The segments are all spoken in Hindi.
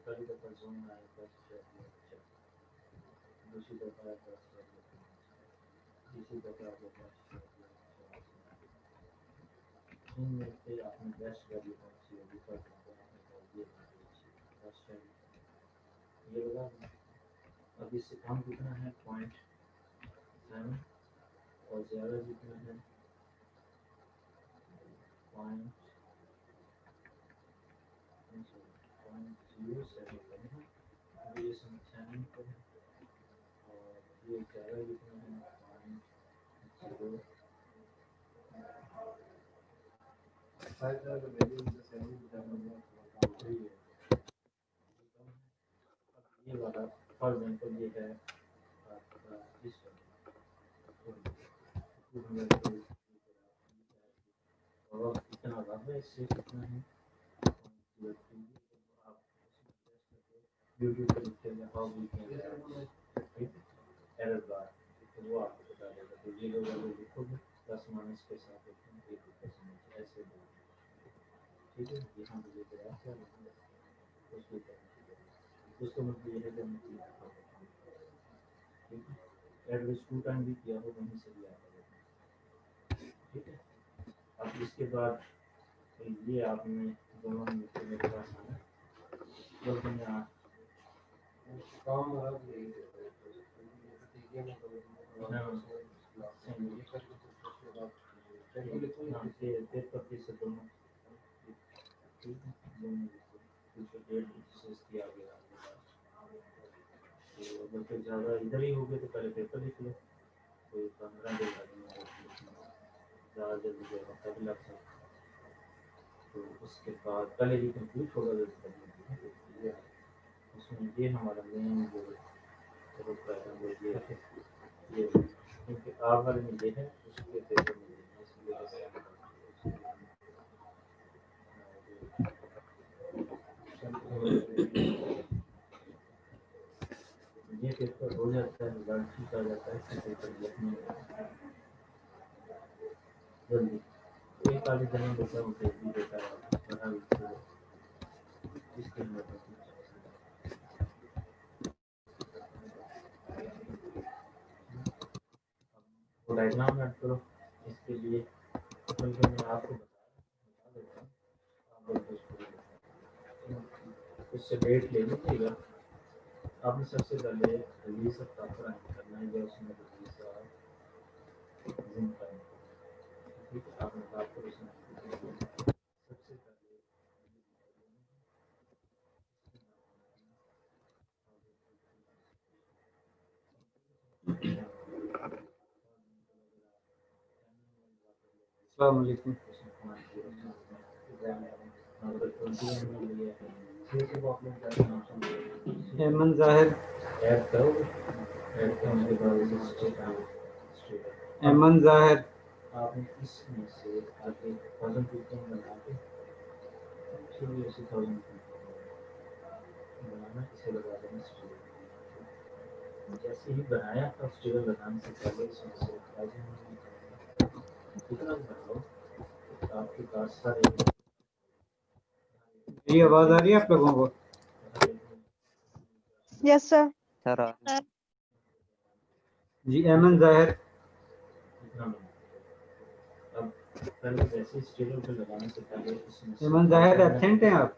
पहली दफ़ा ज़ूम में आया 10 शेयर किया, अच्छा। दूसरी दफ़ा आया 10 शेयर किया, तीसरी दफ़ा आपने 10 शेयर किया, अच्छा। 3 मिनट पे आपने बेस्ट वैल्यू कौन सी होगी, फॉर एग्जाम्पल आपने कहा ये वैल्यू अच्छी, 10 शेयर ये लगा। अब इससे कम कितना है 0.7 और ज़्यादा कितना है 0.07 है। अभी ये समझाने को है और ये ज़्यादा कितना है 0.0 ये वाला फॉर एग्जाम्पल ये है आपका इस और इतना वाला इससे कितना है यूट्यूब पर लिखते हैं how we can error bar, तो वो आपको बता देगा। तो ये लोग अगर लिखोगे प्लस माइनस के साथ ऐसे ठीक है। यहाँ मुझे प्रयास क्या लिखना उसको उसको मतलब ये है कि मैं ठीक है एटलीस्ट 2 टाइम भी किया हो वहीं से भी आता है, ठीक है। अब इसके बाद ये आपने दोनों मिलकर मेरे पास आना जब मैंने काम से दोनों किया गया। तो अगर फिर ज़्यादा इधर ही हो गए तो पहले पेपर लिख लो, कोई 15 दिन लगेंगे, ज़्यादा जल्दी हफ्ता भी लग सकता। तो उसके बाद पहले ही कंप्लीट होगा उसमें ये हमारा मेन जो ये क्योंकि आप वाले में ये है उसके पेपर में ये पेपर हो जाता है, रिजल्ट ठीक आ जाता है, इसके पेपर लिखने जल्दी एक आधे दिन में बचा वो भी देता है बना इसके अंदर डायग्राम ऐड करो। इसके लिए मैं आपको बता देता हूँ, उससे डेट ले लीजिएगा। आपने सबसे पहले रिलीज ऑफ पेपर करना है या उसमें रिलीज ठीक है। आपने बात करो उसमें सबसे पहले अस्सलाम वालेकुम हेमंत जाहिर ऐड करोगे, ऐड करने के बाद हेमंत जाहिर आपने इसमें से आगे 1015 बना के फिर भी उसी 1000 बनाना, इसे लगा देना स्टूडेंट। जैसे ही बनाया तो स्टूडेंट लगाने से पहले इसमें से कितना बनाओ आपके पास सारे। ये आवाज आ रही है आप लोगों को? Yes sir. जी अमन जाहिर अब पहले जैसे स्टूडेंट पे लगाने से पहले अमन जाहिर एब्सेंट हैं आप?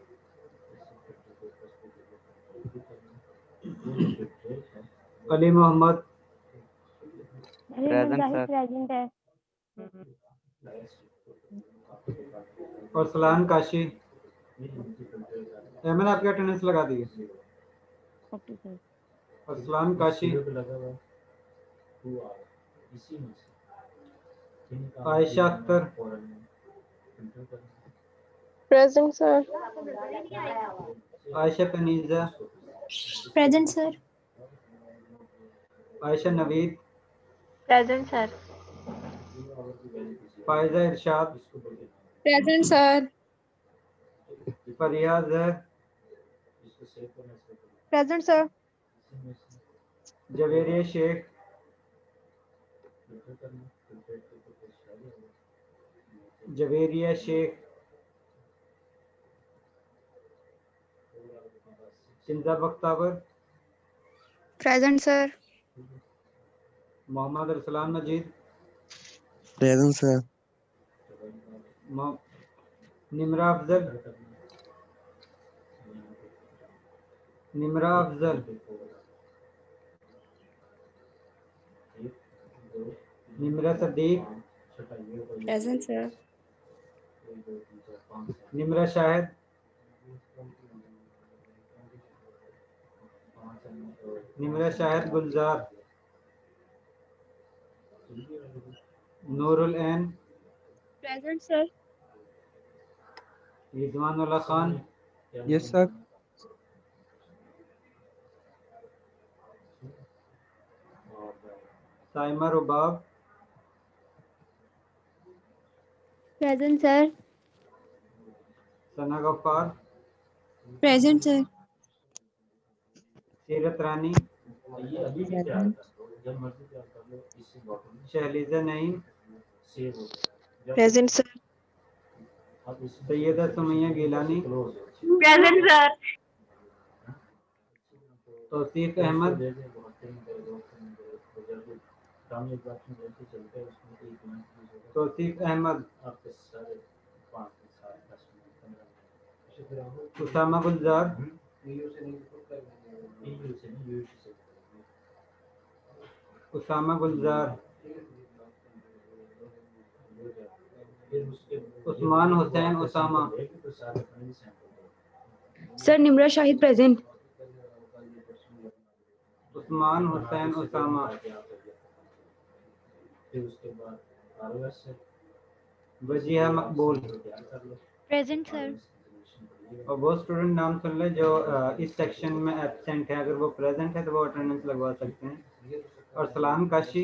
Ali Mohammad present sir. Present है। और सलान काशी। अमन आपके अटेंडेंस लगा दी है। Okay sir. और Salan Kashi. Ayesha Akhtar present sir. Ayesha Kaneeza present sir. Ayesha Naveed present sir. Faiza Irshad present sir. Fariya Zahar present sir. Javeria Sheikh Javeria Sheikh Shinza Bakhtawar, Present, sir. Mohammad Arsalan Majeed, Present, sir. Nimra Afzal, Nimra Afzal, Nimra Sadiq, Present, sir. Nimra Shahid, Nimra Shahid Gulzar, Noorul Ain, Present, sir. Rizwanullah Khan, Yes, sir. Saima Rubab, Present, sir. Sana Ghaffar, Present, sir. सीरत रानी, ये अभी भी तैयार कर दो, जब मर्जी तैयार कर लो, इसी बॉटल में शहलीजा नईम, सेव हो गया। Present, sir. अब इसी सैयदा सुमैया गिलानी, क्लोज हो Present, sir. Tauseef Ahmad, Tauseef Ahmad, Usama Gulzar, Usama Gulzar, Usman Hussain Usama, Sir, Nimra Shahid, present. Usman Hussain Usama, फिर उसके बाद ROS से वजीहा मकबूल। Present, sir. और वो स्टूडेंट नाम सुन ले जो इस सेक्शन में एब्सेंट है, अगर वो प्रेजेंट है तो वो अटेंडेंस लगवा सकते हैं। और सलाम Kashi,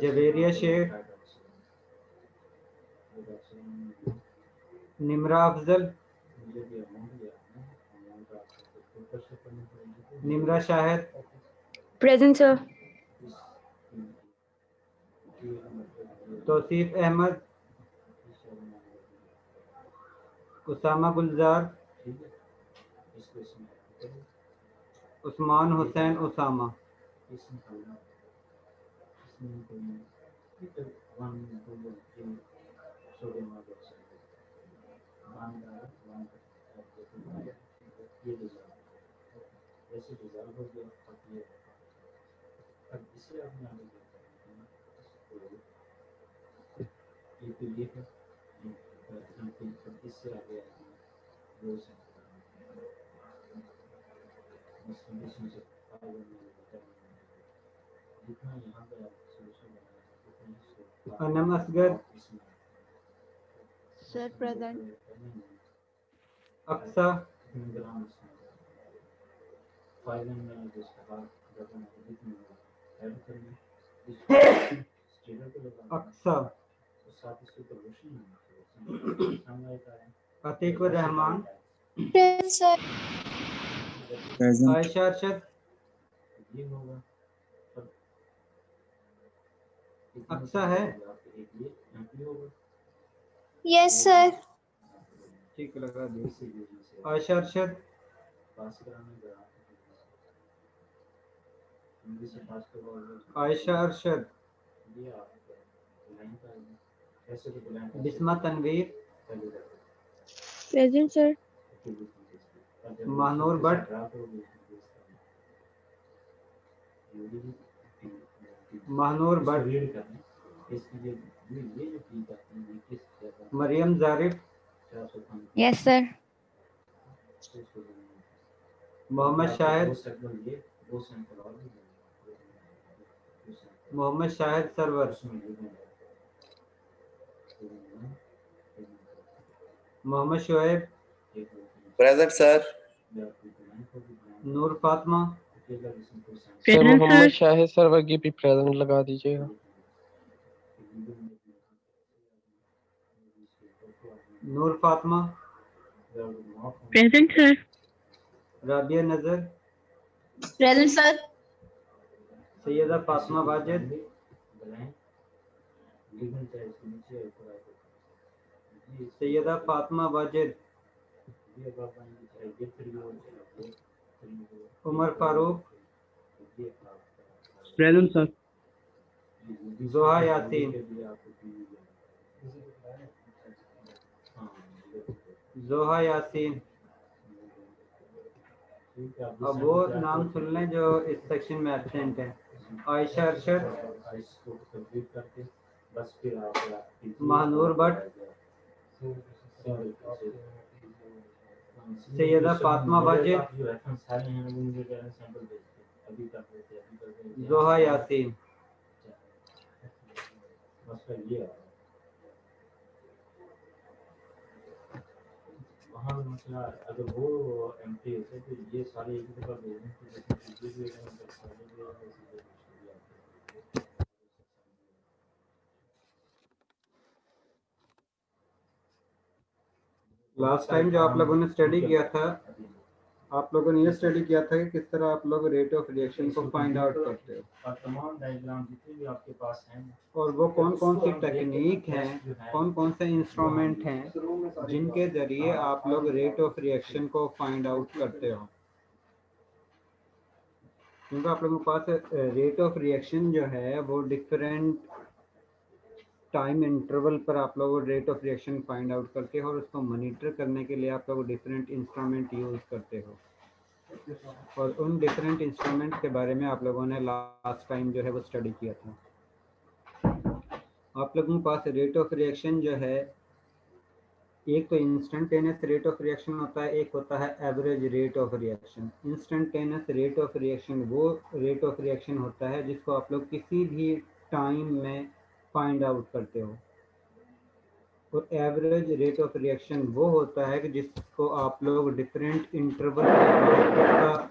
Javeria Sheikh, Nimra Afzal, Nimra Shahid, Present, sir. Tauseef Ahmad, Usama Gulzar, Usman Hussain Usama. Anam Asghar, Sir, present. Aqsa, Aqsa, Atiqur Rahman, Present, sir. Present. Ayesha Arshad, Aqsa है, Yes, sir. ठीक लगा दिया। Ayesha Arshad, Ayesha Arshad, Bisma Tanveer, Present, sir. Manoor Bhatt, Manoor Bhatt, Maryam Zarif, Yes, sir. Mohammad Shahid, Mohammad Shahid Sarwar, Mohammad Shoaib, Present, sir. Noor Fatima, sir Mohammad Shahid Sarwar की भी प्रेजेंट लगा दीजिएगा। नूर फातिमा, Present, sir. राबिया नजर, Present, sir. सैयदा फातिमा वाजिद, सैयदा फातिमा वाजिद, ये बाबा ने चाहिए 3 और चाहिए 3 उमर फारूक, Present, sir. जोहा यासीन, जोहा यासीन। अब वो नाम सुन लें जो इस सेक्शन में एब्सेंट है। आयशा अरशद, महानूर भट्ट, सैयदा फातिमा वाजिद, जोहा यासीन। वहाँ पे मसला अगर वो एंट्री होते तो ये सारे एक ही दफा भेजने की जैसे ये लास्ट टाइम जो आप लोगों ने स्टडी किया था, आप लोगों ने ये स्टडी किया था कि किस तरह आप लोग रेट ऑफ रिएक्शन को फाइंड आउट करते हो और तमाम डायग्राम जितने भी आपके पास हैं और वो कौन कौन सी टेक्निक हैं, कौन कौन से इंस्ट्रूमेंट हैं जिनके ज़रिए आप लोग रेट ऑफ रिएक्शन को फाइंड आउट करते हो। क्योंकि आप लोगों के पास रेट ऑफ रिएक्शन जो है वो डिफरेंट टाइम इंटरवल पर आप लोग rate of reaction find out करते हो और उसको मॉनिटर करने के लिए आप लोग डिफरेंट इंस्ट्रूमेंट यूज़ करते हो और उन डिफरेंट इंस्ट्रूमेंट के बारे में आप लोगों ने लास्ट टाइम जो है वो स्टडी किया था। आप लोगों के पास रेट ऑफ रिएक्शन जो है, एक तो इंस्टेंटेनियस रेट ऑफ रिएक्शन होता है, एक होता है average rate of reaction. Instantaneous rate of reaction वो रेट ऑफ रिएक्शन होता है जिसको आप लोग किसी भी टाइम में फाइंड आउट करते हो और एवरेज रेट ऑफ रिएक्शन वो होता है कि जिसको आप लोग डिफरेंट इंटरवल का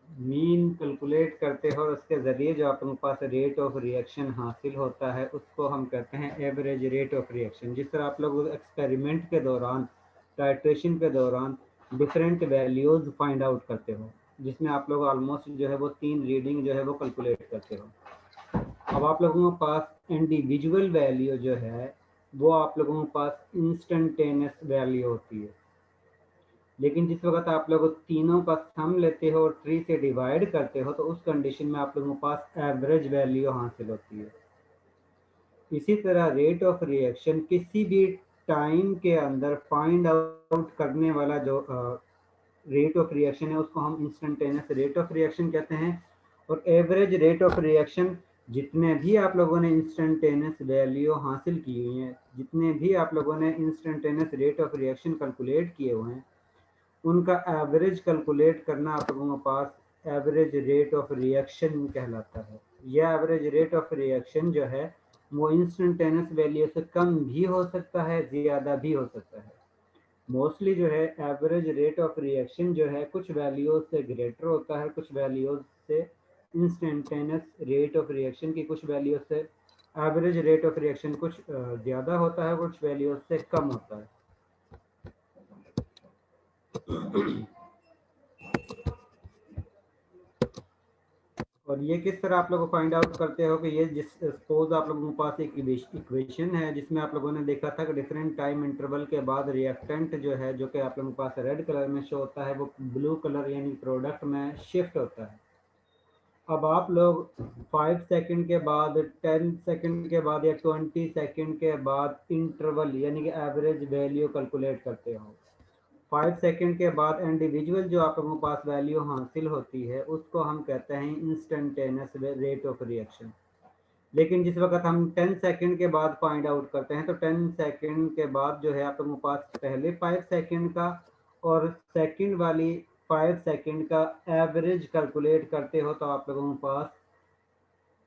मीन कैलकुलेट करते हो और उसके ज़रिए जो आप लोगों के पास रेट ऑफ रिएक्शन हासिल होता है उसको हम कहते हैं एवरेज रेट ऑफ रिएक्शन। जिस तरह आप लोग एक्सपेरिमेंट के दौरान, टाइट्रेशन के दौरान डिफरेंट वैल्यूज़ फाइंड आउट करते हो, जिसमें आप लोग ऑलमोस्ट जो है वो 3 रीडिंग जो है वो कैलकुलेट करते हो। अब आप लोगों के पास इंडिविजुअल वैल्यू जो है वो आप लोगों के पास इंस्टेंटेनियस वैल्यू होती है, लेकिन जिस वक्त आप लोग तीनों का सम लेते हो और 3 से डिवाइड करते हो तो उस कंडीशन में आप लोगों के पास एवरेज वैल्यू हासिल होती है। इसी तरह रेट ऑफ रिएक्शन किसी भी टाइम के अंदर फाइंड आउट करने वाला जो रेट ऑफ रिएक्शन है उसको हम इंस्टेंटेनियस रेट ऑफ रिएक्शन कहते हैं और एवरेज रेट ऑफ रिएक्शन जितने भी आप लोगों ने इंस्टेंटेनियस वैल्यू हासिल की हुई हैं, जितने भी आप लोगों ने instantaneous rate of reaction calculate किए हुए हैं, उनका एवरेज कैलकुलेट करना आप लोगों के पास एवरेज रेट ऑफ रिएक्शन कहलाता है। यह एवरेज रेट ऑफ रिएक्शन जो है वो इंस्टेंटेनियस वैल्यू से कम भी हो सकता है, ज़्यादा भी हो सकता है। मोस्टली जो है एवरेज रेट ऑफ रिएक्शन जो है कुछ वैल्यूज से ग्रेटर होता है, कुछ वैल्यूज से इंस्टेंटेनियस रेट ऑफ रिएक्शन की कुछ वैल्यूज से एवरेज रेट ऑफ रिएक्शन कुछ ज़्यादा होता है, कुछ वैल्यूज से कम होता है। और ये किस तरह आप लोग फाइंड आउट करते हो कि ये जिस सपोज आप लोगों के पास एक इक्वेशन है जिसमें आप लोगों ने देखा था कि डिफरेंट टाइम इंटरवल के बाद रिएक्टेंट जो है, जो कि आप लोगों के पास रेड कलर में शो होता है, वो ब्लू कलर यानी प्रोडक्ट में शिफ्ट होता है। अब आप लोग 5 सेकंड के बाद, 10 सेकंड के बाद या 20 सेकंड के बाद इंटरवल यानी कि एवरेज वैल्यू कैलकुलेट करते हो। 5 सेकंड के बाद इंडिविजुअल जो आप लोगों के पास वैल्यू हासिल होती है उसको हम कहते हैं इंस्टेंटेनियस रेट ऑफ रिएक्शन। लेकिन जिस वक्त हम 10 सेकंड के बाद फाइंड आउट करते हैं तो 10 सेकंड के बाद जो है आप लोगों के पास पहले 5 सेकंड का और सेकंड वाली 5 सेकंड का एवरेज कैलकुलेट करते हो तो आप लोगों के पास,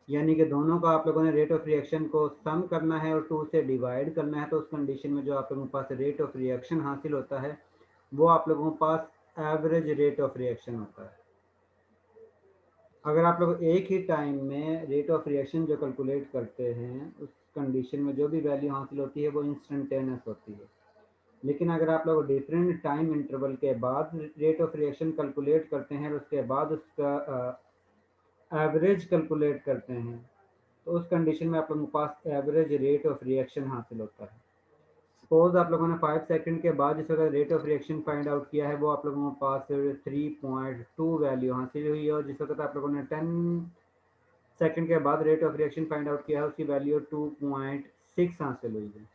यानी कि दोनों का आप लोगों ने रेट ऑफ रिएक्शन को सम करना है और 2 से डिवाइड करना है, तो उस कंडीशन में जो आप लोगों के पास रेट ऑफ रिएक्शन हासिल होता है वो आप लोगों के पास एवरेज रेट ऑफ रिएक्शन होता है। अगर आप लोग एक ही टाइम में रेट ऑफ रिएक्शन जो कैलकुलेट करते हैं उस कंडीशन में जो भी वैल्यू हासिल होती है वो इंस्टेंटेनियस होती है। लेकिन अगर आप लोग डिफरेंट टाइम इंटरवल के बाद रेट ऑफ रिएक्शन कैलकुलेट करते हैं और उसके बाद उसका एवरेज कैलकुलेट करते हैं तो उस कंडीशन में आप लोगों के पास एवरेज रेट ऑफ रिएक्शन हासिल होता है। सपोज आप लोगों ने 5 सेकंड के बाद जिस वक्त rate of reaction find out किया है वो आप लोगों के पास 3.2 वैल्यू हासिल हुई है, और जिस वक्त आप लोगों ने 10 सेकंड के बाद rate of reaction find out किया है उसकी वैल्यू 2.6 हासिल हुई है।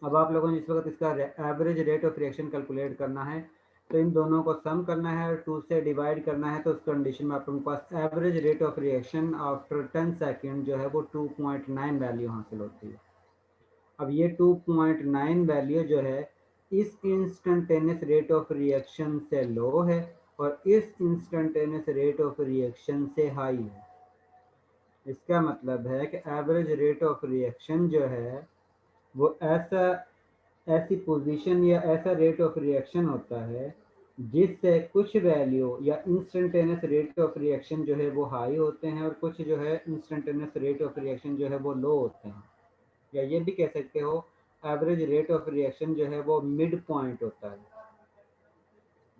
अब आप लोगों ने जिस वक्त इसका average rate of reaction calculate करना है तो इन दोनों को सम करना है और 2 से डिवाइड करना है, तो उस कंडीशन में आप लोगों के पास average rate of reaction after 10 second जो है वो 2.9 वैल्यू हासिल होती है। अब ये 2.9 वैल्यू जो है इस इंस्टेंटेनियस रेट ऑफ रिएक्शन से लो है और इस इंस्टेंटेनियस रेट ऑफ रिएक्शन से हाई है। इसका मतलब है कि एवरेज रेट ऑफ रिएक्शन जो है वो ऐसी पोजीशन या ऐसा रेट ऑफ रिएक्शन होता है जिससे कुछ वैल्यू या इंस्टेंटेनियस रेट ऑफ रिएक्शन जो है वो हाई होते हैं और कुछ जो है इंस्टेंटेनियस रेट ऑफ रिएक्शन जो है वो लो होते हैं, या ये भी कह सकते हो एवरेज रेट ऑफ रिएक्शन जो है वो मिड पॉइंट होता है,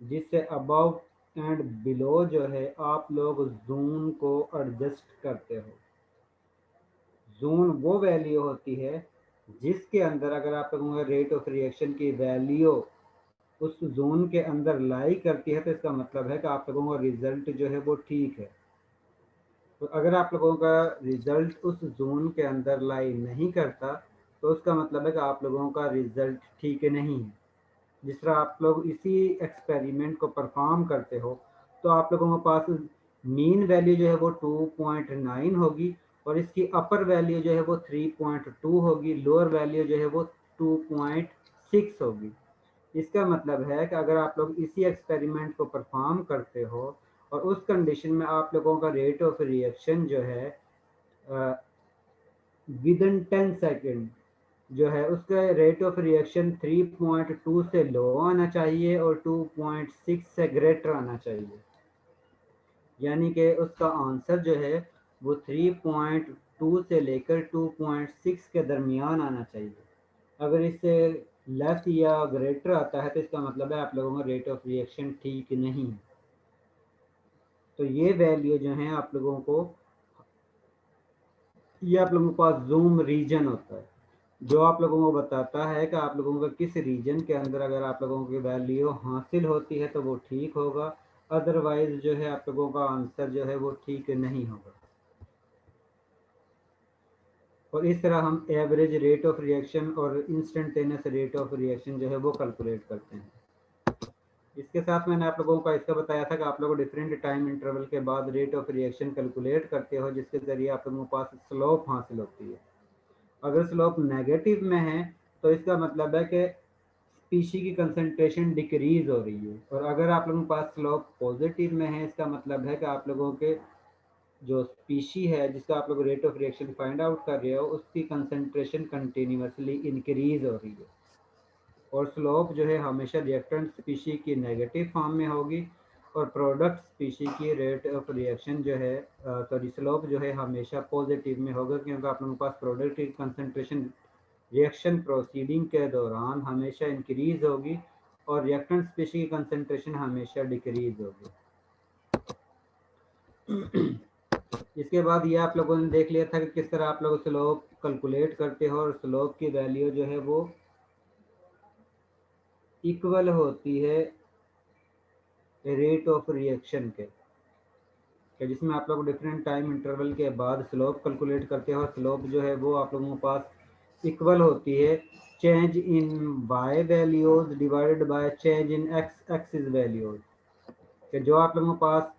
जिससे अबव एंड बिलो जो है आप लोग जोन को एडजस्ट करते हो। जोन वो वैल्यू होती है जिसके अंदर अगर आप लोगों का रेट ऑफ रिएक्शन की वैल्यू उस जोन के अंदर लाई करती है तो इसका मतलब है कि आप लोगों का रिजल्ट जो है वो ठीक है। तो अगर आप लोगों का रिजल्ट उस जोन के अंदर लाई नहीं करता तो उसका मतलब है कि आप लोगों का रिजल्ट ठीक नहीं है। जिस तरह आप लोग इसी एक्सपेरिमेंट को परफॉर्म करते हो तो आप लोगों के पास मीन वैल्यू जो है वो 2.9 होगी और इसकी अपर वैल्यू जो है वो 3.2 होगी, लोअर वैल्यू जो है वो 2.6 होगी। इसका मतलब है कि अगर आप लोग इसी एक्सपेरिमेंट को परफॉर्म करते हो और उस कंडीशन में आप लोगों का रेट ऑफ रिएक्शन जो है विद इन 10 सेकेंड जो है उसका रेट ऑफ रिएक्शन 3.2 से लो आना चाहिए और 2.6 से ग्रेटर आना चाहिए, यानी कि उसका आंसर जो है वो 3.2 से लेकर 2.6 के दरमियान आना चाहिए। अगर इससे लेस या ग्रेटर आता है तो इसका मतलब है आप लोगों का रेट ऑफ रिएक्शन ठीक नहीं है। तो ये वैल्यू जो है आप लोगों को, ये आप लोगों के पास जूम रीजन होता है जो आप लोगों को बताता है कि आप लोगों का किस रीजन के अंदर अगर आप लोगों की वैल्यू हासिल होती है तो वो ठीक होगा, अदरवाइज जो है आप लोगों का आंसर जो है वो ठीक नहीं होगा। और इस तरह हम एवरेज रेट ऑफ रिएक्शन और इंस्टेंटेनियस रेट ऑफ रिएक्शन जो है वो कैलकुलेट करते हैं। इसके साथ मैंने आप लोगों को इसका बताया था कि आप लोग डिफरेंट टाइम इंटरवल के बाद रेट ऑफ रिएक्शन कैलकुलेट करते हो जिसके ज़रिए आप लोगों के पास स्लोप हासिल होती है। अगर स्लोप नेगेटिव में है तो इसका मतलब है कि स्पीशी की कंसंट्रेशन डिक्रीज हो रही है, और अगर आप लोगों के पास स्लोप पॉजिटिव में है इसका मतलब है कि आप लोगों के जो स्पीशी है जिसका आप लोग rate of reaction find out कर रहे हो उसकी कंसंट्रेशन कंटिन्यूसली इंक्रीज हो रही है। और स्लोप जो है हमेशा रिएक्टेंट स्पीशी की नेगेटिव फॉर्म में होगी और प्रोडक्ट स्पीशी की रेट ऑफ रिएक्शन जो है सॉरी स्लोप जो है हमेशा पॉजिटिव में होगा, क्योंकि आप लोगों के पास प्रोडक्ट की कंसंट्रेशन रिएक्शन प्रोसीडिंग के दौरान हमेशा इंक्रीज होगी और रिएक्टेंट स्पीशी की कंसंट्रेशन हमेशा डिक्रीज होगी। इसके बाद ये आप लोगों ने देख लिया था कि किस तरह आप लोग स्लोप कैलकुलेट करते हो और स्लोप की वैल्यू जो है वो इक्वल होती है रेट ऑफ रिएक्शन के जिसमें आप लोग डिफरेंट टाइम इंटरवल के बाद स्लोप कैलकुलेट करते हो और स्लोप जो है वो आप लोगों के पास इक्वल होती है change in y values divided by change in x axis values, कि जो आप लोगों के पास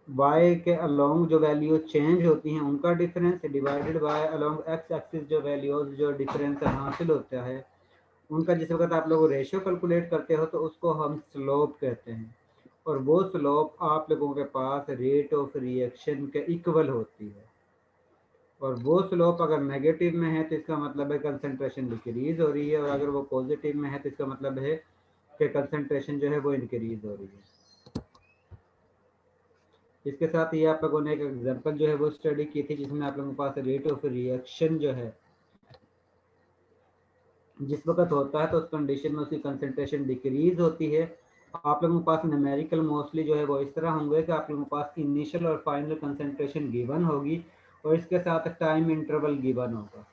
y के अलोंग जो वैल्यू चेंज होती हैं उनका difference divided by along x axis जो वैल्यूज जो डिफरेंस हासिल होता है उनका जिस वक्त आप लोग रेशियो कैलकुलेट करते हो तो उसको हम स्लोप कहते हैं, और वो स्लोप आप लोगों के पास रेट ऑफ रिएक्शन के इक्वल होती है। और वो स्लोप अगर नेगेटिव में है तो इसका मतलब है कंसंट्रेशन डिक्रीज हो रही है, और अगर वो पॉजिटिव में है तो इसका मतलब है कि कंसंट्रेशन जो है वो इंक्रीज हो रही है। इसके साथ ही आप लोगों ने एक एग्जांपल जो है वो स्टडी की थी जिसमें आप लोगों के पास रेट ऑफ रिएक्शन जो है जिस वक्त होता है तो उस कंडीशन में उसकी कंसंट्रेशन डिक्रीज होती है। आप लोगों के पास न्यूमेरिकल मोस्टली जो है वो इस तरह होंगे कि आप लोगों के पास इनिशियल और फाइनल कंसंट्रेशन गिवन होगी और इसके साथ टाइम इंटरवल गिवन होगा।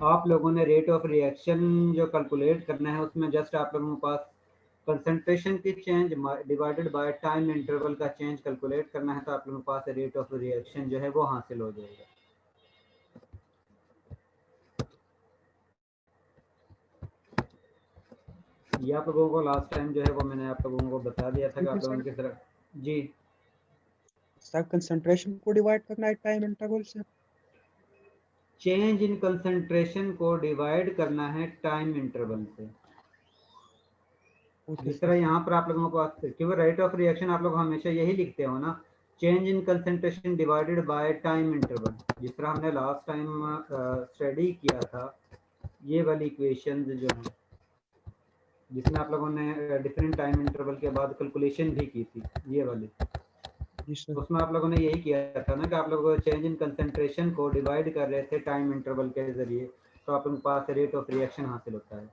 आप लोगों ने रेट ऑफ रिएक्शन जो कैलकुलेट करना है उसमें जस्ट आप लोगों के पास कंसंट्रेशन की change divided by time interval का चेंज कैलकुलेट करना है, तो आप लोगों के पास रेट ऑफ रिएक्शन जो है वो हासिल हो जाएगा। ये आप लोगों को लास्ट टाइम जो है वो मैंने आप लोगों को बता दिया था कि आप लोगों की तरफ जी सर कंसंट्रेशन को डिवाइड करना है टाइम इंटरवल से। चेंज इन कंसंट्रेशन को डिवाइड करना है टाइम इंटरवल से। जिस तरह यहाँ पर आप लोगों को क्योंकि रेट ऑफ रिएक्शन आप लोग हमेशा यही लिखते हो ना, change in concentration divided by time interval. जिस तरह हमने लास्ट टाइम स्टडी किया था, ये वाली इक्वेशन जो है जिसमें आप लोगों ने डिफरेंट टाइम इंटरवल के बाद कैलकुलेशन भी की थी, ये वाली, उसमें आप लोगों ने यही किया था ना कि आप लोग चेंज इन कंसंट्रेशन को डिवाइड कर रहे थे टाइम इंटरवल के जरिए, तो आप लोगों के पास रेट ऑफ रिएक्शन हासिल होता है।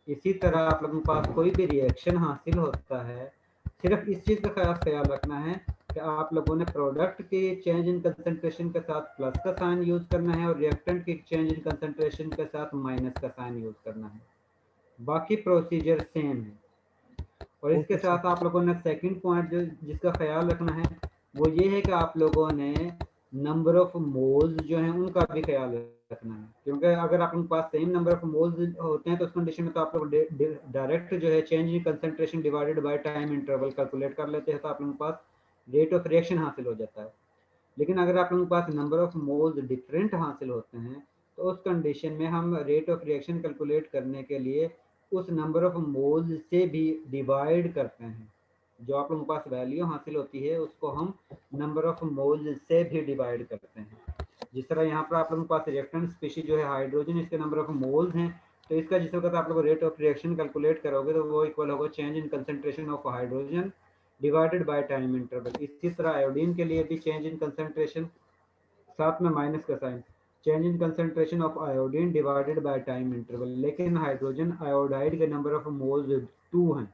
इसी तरह आप लोगों के पास कोई भी रिएक्शन हासिल होता है, सिर्फ इस चीज़ का खास ख्याल रखना है कि आप लोगों ने प्रोडक्ट के चेंज इन कंसंट्रेशन के साथ प्लस का साइन यूज़ करना है और रिएक्टेंट के चेंज इन कंसंट्रेशन के साथ माइनस का साइन यूज़ करना है। बाकी प्रोसीजर सेम है। और इसके साथ आप लोगों ने सेकंड पॉइंट जो जिसका ख्याल रखना है वो ये है कि आप लोगों ने नंबर ऑफ मोल्स जो हैं उनका भी ख्याल रखना है, क्योंकि अगर आप उनके पास सेम नंबर ऑफ मोल्स होते हैं तो उस कंडीशन में तो आप लोग डायरेक्ट जो है change in concentration divided by time interval calculate कर लेते हैं, तो आप लोगों के पास रेट ऑफ रिएक्शन हासिल हो जाता है। लेकिन अगर आप लोगों के पास नंबर ऑफ मोल्स डिफरेंट हासिल होते हैं तो उस कंडीशन में हम रेट ऑफ रिएक्शन कैलकुलेट करने के लिए उस नंबर ऑफ मोल्स से भी डिवाइड करते हैं। जो आप लोगों के पास वैल्यू हासिल होती है उसको हम नंबर ऑफ मोल्स से भी डिवाइड करते हैं। जिस तरह यहाँ पर आप लोगों के पास रिएक्टेंट स्पीशीज जो है हाइड्रोजन, इसके नंबर ऑफ मोल्स हैं, तो इसका जिस वक्त आप लोग रेट ऑफ रिएक्शन कैलकुलेट करोगे तो वो इक्वल होगा change in concentration of hydrogen divided by time interval. इसी तरह आयोडीन के लिए भी चेंज इन कंसंट्रेशन, साथ में माइनस का sign, change in concentration of iodine divided by time interval. लेकिन हाइड्रोजन आयोडाइड के नंबर ऑफ मोल्स 2 हैं,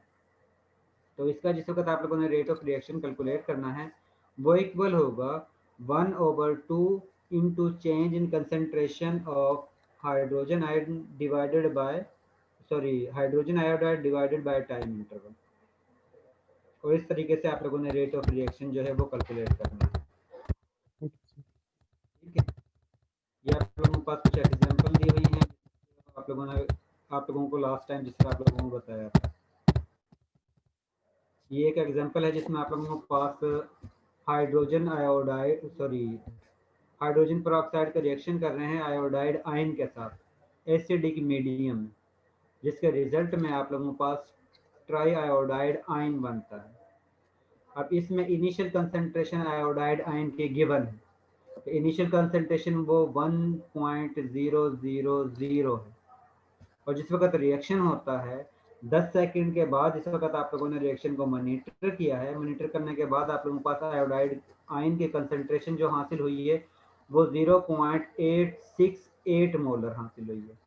तो इसका जिस वक्त आप लोगों ने रेट ऑफ रिएक्शन कैलकुलेट करना है वो इक्वल होगा 1/2 into change in concentration of hydrogen iodide divided by hydrogen iodide divided by time interval. और इस तरीके से आप लोगों ने रेट ऑफ रिएक्शन जो है वो कैलकुलेट करना है। ठीक है, ये आप लोगों के पास कुछ एग्जांपल दी हुई हैं आप लोगों को लास्ट टाइम जिस तरह आप लोगों को बताया था। ये एक एग्जांपल है जिसमें आप लोगों के पास हाइड्रोजन पेरोक्साइड का रिएक्शन कर रहे हैं आयोडाइड आयन के साथ एसिडिक मीडियम में, जिसके रिजल्ट में आप लोगों के पास ट्राई आयोडाइड आयन बनता है। अब इसमें इनिशियल कंसंट्रेशन आयोडाइड आयन के गिवन है, तो इनिशियल कंसंट्रेशन वो 1.000 है और जिस वक्त रिएक्शन होता है 10 सेकंड के बाद, जिस वक्त आप लोगों ने रिएक्शन को मॉनिटर किया है, मॉनिटर करने के बाद आप लोगों के पास आयोडाइड आयन की कंसंट्रेशन जो हासिल हुई है वो 0.868 मोलर हासिल हुई है।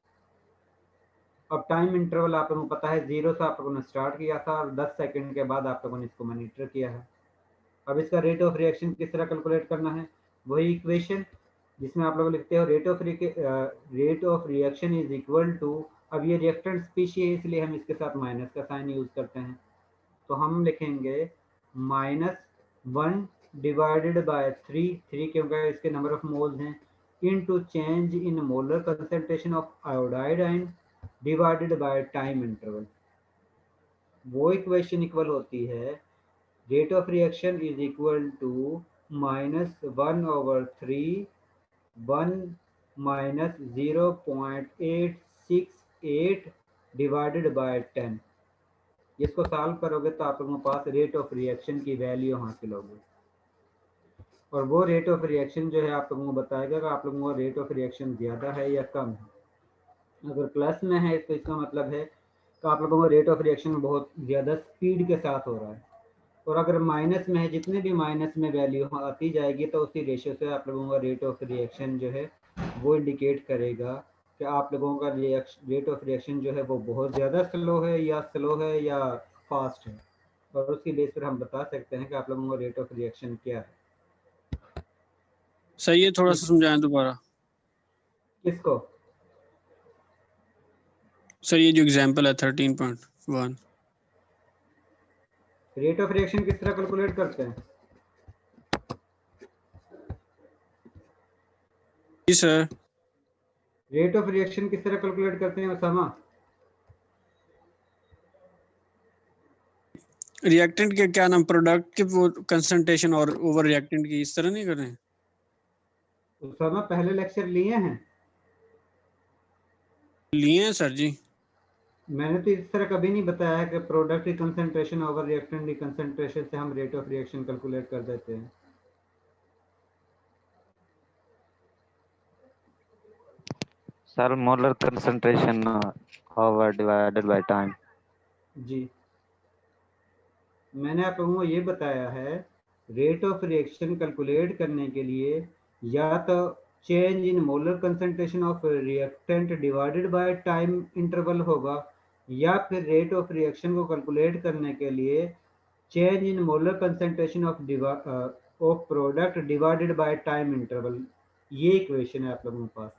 अब टाइम इंटरवल आप लोगों को पता है 0 से आप लोगों ने स्टार्ट किया था और 10 सेकंड के बाद आप लोगों ने इसको मॉनिटर किया है। अब इसका रेट ऑफ रिएक्शन किस तरह कैलकुलेट करना है, वही इक्वेशन जिसमें आप लोग लिखते हो rate of reaction is equal to, अब ये रिएक्टेंट स्पीशी है इसलिए हम इसके साथ माइनस का साइन यूज करते हैं, तो हम लिखेंगे -1 डिवाइडेड बाय 3 क्योंकि इसके नंबर ऑफ मोल्स हैं, into change in molar concentration of iodide ion divided by time interval. वो इक्वेशन इक्वल होती है rate of reaction is equal to -1/3 1 - 0.868 divided by 10। इसको सॉल्व करोगे तो आप लोगों के पास रेट ऑफ रिएक्शन की वैल्यू हासिल होगी और वो रेट ऑफ रिएक्शन जो है आप लोगों को बताएगा कि आप लोगों का रेट ऑफ रिएक्शन ज़्यादा है या कम है। अगर प्लस में है तो इसका मतलब है कि आप लोगों का रेट ऑफ रिएक्शन बहुत ज़्यादा स्पीड के साथ हो रहा है, और अगर माइनस में है, जितने भी माइनस में वैल्यू आती जाएगी तो उसी रेशियो से आप लोगों का रेट ऑफ रिएक्शन जो है वो इंडिकेट करेगा कि आप लोगों का रेट ऑफ रिएक्शन जो है वो बहुत ज़्यादा स्लो है या फास्ट है, और उसकी बेस पर हम बता सकते हैं कि आप लोगों का रेट ऑफ रिएक्शन क्या है। सही है, थोड़ा सा समझाएं दोबारा। किसको? सर ये जो एग्जांपल है 13.1, रेट ऑफ रिएक्शन किस तरह कैलकुलेट करते हैं? जी सर। रेट ऑफ रिएक्शन किस तरह कैलकुलेट करते हैं उसामा? रिएक्टेंट के क्या नाम, प्रोडक्ट के वो कंसंट्रेशन और ओवर रिएक्टेंट की इस तरह नहीं कर रहे हैं? उसामा पहले लेक्चर लिए हैं? लिए हैं सर जी। मैंने तो इस तरह कभी नहीं बताया कि प्रोडक्ट की कंसंट्रेशन ओवर रिएक्टेंट की कंसंट्रेशन से हम रेट ऑफ रिएक्शन कैलकुलेट कर देते हैं। Sir molar concentration over divided by time. जी, मैंने आप लोगों को ये बताया है रेट ऑफ रिएक्शन कैलकुलेट करने के लिए या तो change in molar concentration of reactant divided by time interval होगा, या फिर रेट ऑफ रिएक्शन को कैलकुलेट करने के लिए change in molar concentration of product divided by time interval. ये इक्वेशन है आप लोगों के पास।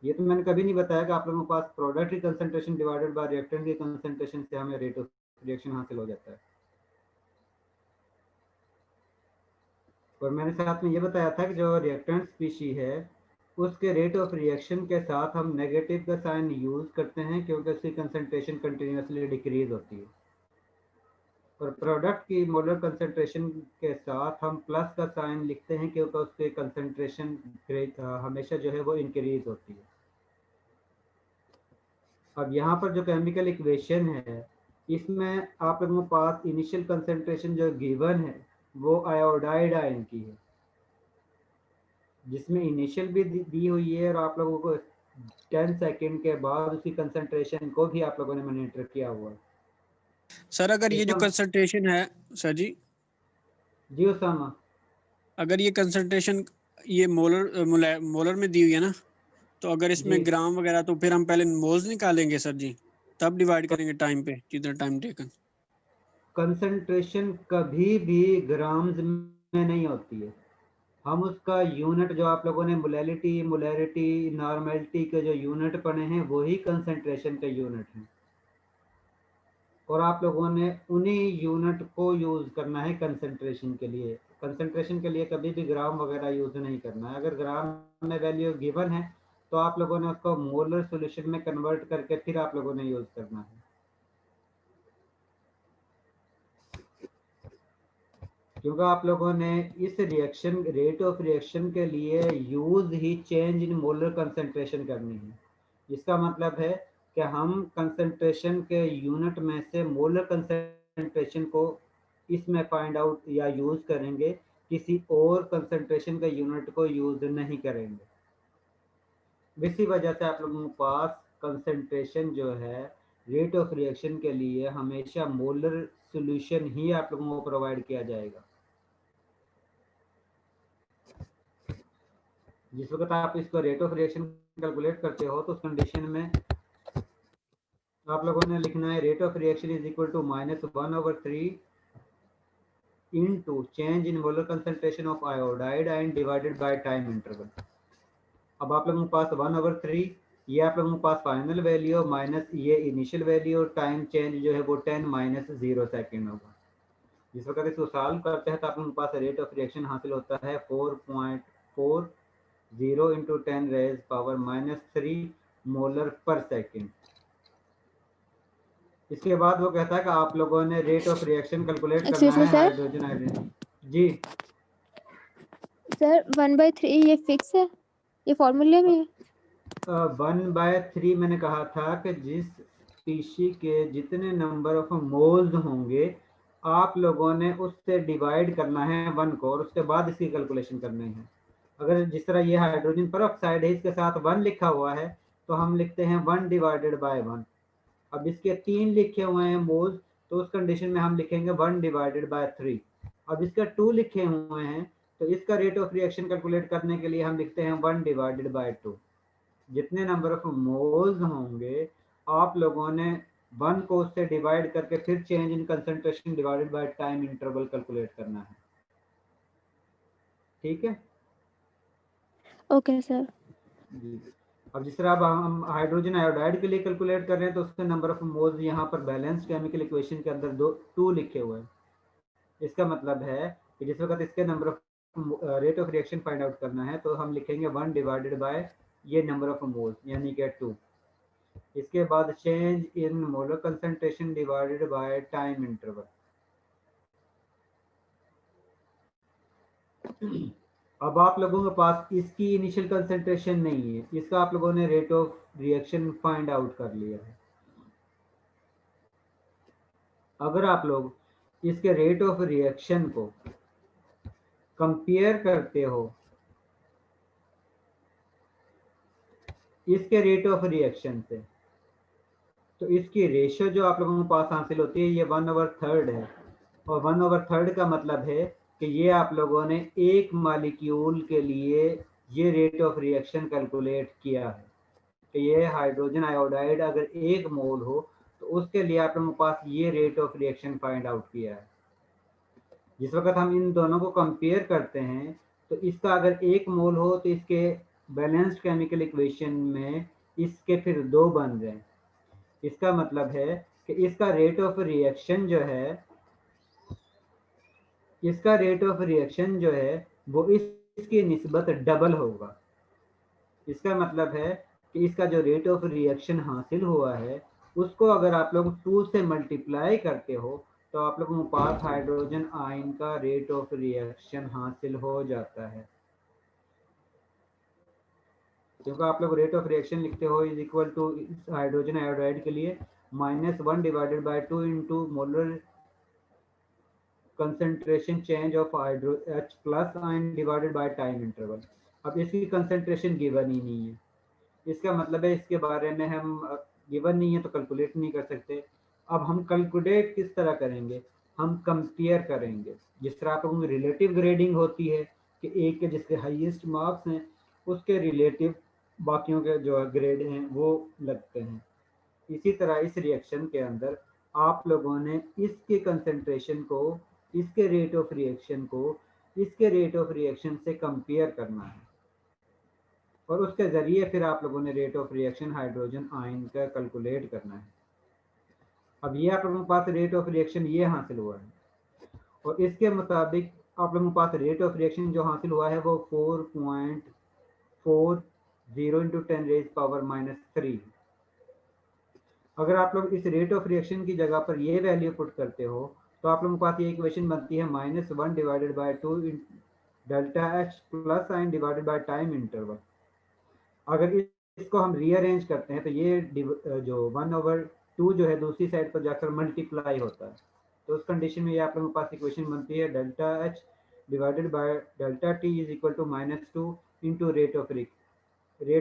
ये तो मैंने कभी नहीं बताया कि आप लोगों के पास प्रोडक्ट की कंसंट्रेशन डिवाइडेड बाय रिएक्टेंट की कंसंट्रेशन से हमें रेट ऑफ रिएक्शन हासिल हो जाता है। और मैंने साथ में ये बताया था कि जो रिएक्टेंट स्पीशी है उसके रेट ऑफ रिएक्शन के साथ हम नेगेटिव का साइन यूज करते हैं क्योंकि उसकी कंसंट्रेशन कंटिन्यूसली डिक्रीज होती है, और प्रोडक्ट की मोलर कंसंट्रेशन के साथ हम प्लस का साइन लिखते हैं क्योंकि उसकी कंसंट्रेशन हमेशा जो है वो इंक्रीज होती है। अब यहाँ पर जो केमिकल इक्वेशन है इसमें आप लोगों के पास इनिशियल कंसंट्रेशन जो गिवन है वो आयोडाइड आयन की है, जिसमें इनिशियल भी दी हुई है और आप लोगों को 10 सेकंड के बाद उसकी कंसंट्रेशन को भी आप लोगों ने मॉनिटर किया हुआ है। सर अगर ये जो कंसंट्रेशन है सर जी उसामा, अगर ये कंसंट्रेशन ये मोलर में दी हुई है ना, तो अगर इसमें ग्राम वगैरह तो फिर हम पहले मोल्स निकालेंगे सर जी, तब डिवाइड करेंगे टाइम पे जितना टाइम टेकन। कंसंट्रेशन कभी भी ग्राम्स में नहीं होती है, हम उसका यूनिट जो आप लोगों ने मोलैरिटी नॉर्मेलिटी के जो यूनिट पढ़े हैं वही कंसंट्रेशन के यूनिट हैं, और आप लोगों ने उन्हीं यूनिट को यूज करना है कंसंट्रेशन के लिए। कंसंट्रेशन के लिए कभी भी ग्राम वगैरह यूज नहीं करना है। अगर ग्राम में वैल्यू गिवन है तो आप लोगों ने उसको मोलर सॉल्यूशन में कन्वर्ट करके फिर आप लोगों ने यूज करना है, क्योंकि आप लोगों ने इस रिएक्शन रेट ऑफ रिएक्शन के लिए use he change in molar concentration करनी है। इसका मतलब है कि हम कंसंट्रेशन के यूनिट में से मोलर कंसंट्रेशन को इसमें फाइंड आउट या यूज करेंगे, किसी और कंसंट्रेशन के यूनिट को यूज नहीं करेंगे। इसी वजह से आप लोगों के पास कंसंट्रेशन जो है रेट ऑफ रिएक्शन के लिए हमेशा मोलर सॉल्यूशन ही आप लोगों को प्रोवाइड किया जाएगा। जिस वक्त आप इसको रेट ऑफ रिएक्शन कैलकुलेट करते हो तो उस कंडीशन में आप लोगों ने लिखना है rate of reaction is equal to -1/3 into change in molar concentration of iodide ion divided by time interval. अब आप लोगों के पास 1/3 ये आप लोगों के पास फाइनल वैल्यू माइनस ये इनिशियल वैल्यू, और टाइम चेंज जो है वो 10 - 0 सेकेंड होगा। जिस वक्त इसको सॉल्व करते हैं तो आप लोगों के पास रेट ऑफ रिएक्शन हासिल होता है 4.40 इंटू 10⁻³ मोलर पर सेकेंड। इसके बाद वो कहता है कि आप लोगों ने रेट ऑफ रिएक्शन कैलकुलेट करना है हाइड्रोजन आयन। जी सर 1/3 ये फिक्स है, ये फॉर्मूले में है? 1/3 मैंने कहा था कि जिस स्पीशी के जितने नंबर ऑफ मोल्स होंगे आप लोगों ने उससे डिवाइड करना है 1 को, और उसके बाद इसकी कैलकुलेशन करनी है। अगर जिस तरह ये हाइड्रोजन परऑक्साइड है इसके साथ 1 लिखा हुआ है तो हम लिखते हैं 1/1। अब इसके 3 लिखे हुए हैं मोल्स तो उस कंडीशन में हम लिखेंगे 1/3। अब इसका 2 लिखे हुए हैं तो इसका रेट ऑफ रिएक्शन कैलकुलेट करने के लिए हम लिखते हैं 1/2। जितने नंबर ऑफ मोल्स होंगे आप लोगों ने 1 को उससे डिवाइड करके फिर change in concentration divided by time interval calculate करना है। ठीक है, ओके सर। जी। अब जिस तरह अब हम हाइड्रोजन आयोडाइड के लिए कैलकुलेट कर रहे हैं तो उसके नंबर ऑफ मोल्स यहाँ पर बैलेंस्ड केमिकल इक्वेशन के अंदर 2 लिखे हुए हैं। इसका मतलब है कि जिस वक्त इसके number of rate of reaction find out करना है तो हम लिखेंगे 1 डिवाइडेड बाय ये नंबर ऑफ मोल्स यानी कि 2। इसके बाद change in molar concentration divided by time interval. अब आप लोगों के पास इसकी इनिशियल कंसंट्रेशन नहीं है, इसका आप लोगों ने rate of reaction find out कर लिया है। अगर आप लोग इसके रेट ऑफ रिएक्शन को कंपेयर करते हो इसके रेट ऑफ रिएक्शन से तो इसकी रेशियो जो आप लोगों के पास हासिल होती है ये 1/3 है। और 1/3 का मतलब है कि ये आप लोगों ने एक मॉलिक्यूल के लिए ये रेट ऑफ रिएक्शन कैलकुलेट किया है कि ये हाइड्रोजन आयोडाइड अगर 1 मोल हो तो उसके लिए आप लोगों के पास ये rate of reaction find out किया है। जिस वक्त हम इन दोनों को कंपेयर करते हैं तो इसका अगर 1 मोल हो तो इसके बैलेंस्ड केमिकल इक्वेशन में इसके फिर 2 बन जाए। इसका मतलब है कि इसका रेट ऑफ रिएक्शन जो है वो इसकी निस्बत डबल होगा। इसका मतलब है कि इसका जो रेट ऑफ रिएक्शन हासिल हुआ है उसको अगर आप लोग 2 से मल्टीप्लाई करते हो तो आप लोगों के पास हाइड्रोजन आयन का रेट ऑफ रिएक्शन हासिल हो जाता है। क्योंकि आप लोग रेट ऑफ रिएक्शन लिखते हो is equal to hydrogen iodide के लिए -1 divided by 2 into molar concentration change of H plus ion divided by time interval. अब इसकी कंसंट्रेशन गिवन ही नहीं है, इसका मतलब है इसके बारे में हम गिवन नहीं है तो कैलकुलेट नहीं कर सकते। अब हम कैलकुलेट किस तरह करेंगे, हम कंपेयर करेंगे। जिस तरह आप लोगों की रिलेटिव ग्रेडिंग होती है कि एक के जिसके हाईएस्ट मार्क्स हैं उसके रिलेटिव बाकियों के जो ग्रेड हैं वो लगते हैं। इसी तरह इस रिएक्शन के अंदर आप लोगों ने इसके कंसंट्रेशन को इसके रेट ऑफ रिएक्शन से कंपेयर करना है और उसके ज़रिए फिर आप लोगों ने rate of reaction hydrogen ion का कैलकुलेट करना है। अब ये आप लोगों के पास रेट ऑफ रिएक्शन ये हासिल हुआ है और इसके मुताबिक आप लोगों के पास रेट ऑफ रिएक्शन जो हासिल हुआ है वो 4.40 × 10⁻³ अगर आप लोग इस रेट ऑफ रिएक्शन की जगह पर ये वैल्यू पुट करते हो तो आप लोगों के पास ये इक्वेशन बनती है -1 divided by 2 delta H plus ion divided by time interval. अगर इसको हम रीअरेंज करते हैं तो ये जो 1/2 जो है दूसरी साइड पर जाकर मल्टीप्लाई होता है तो उस कंडीशन में ये आप लोगों के पास इक्वेशन बनती है delta H divided by delta T is equal to -2 into rate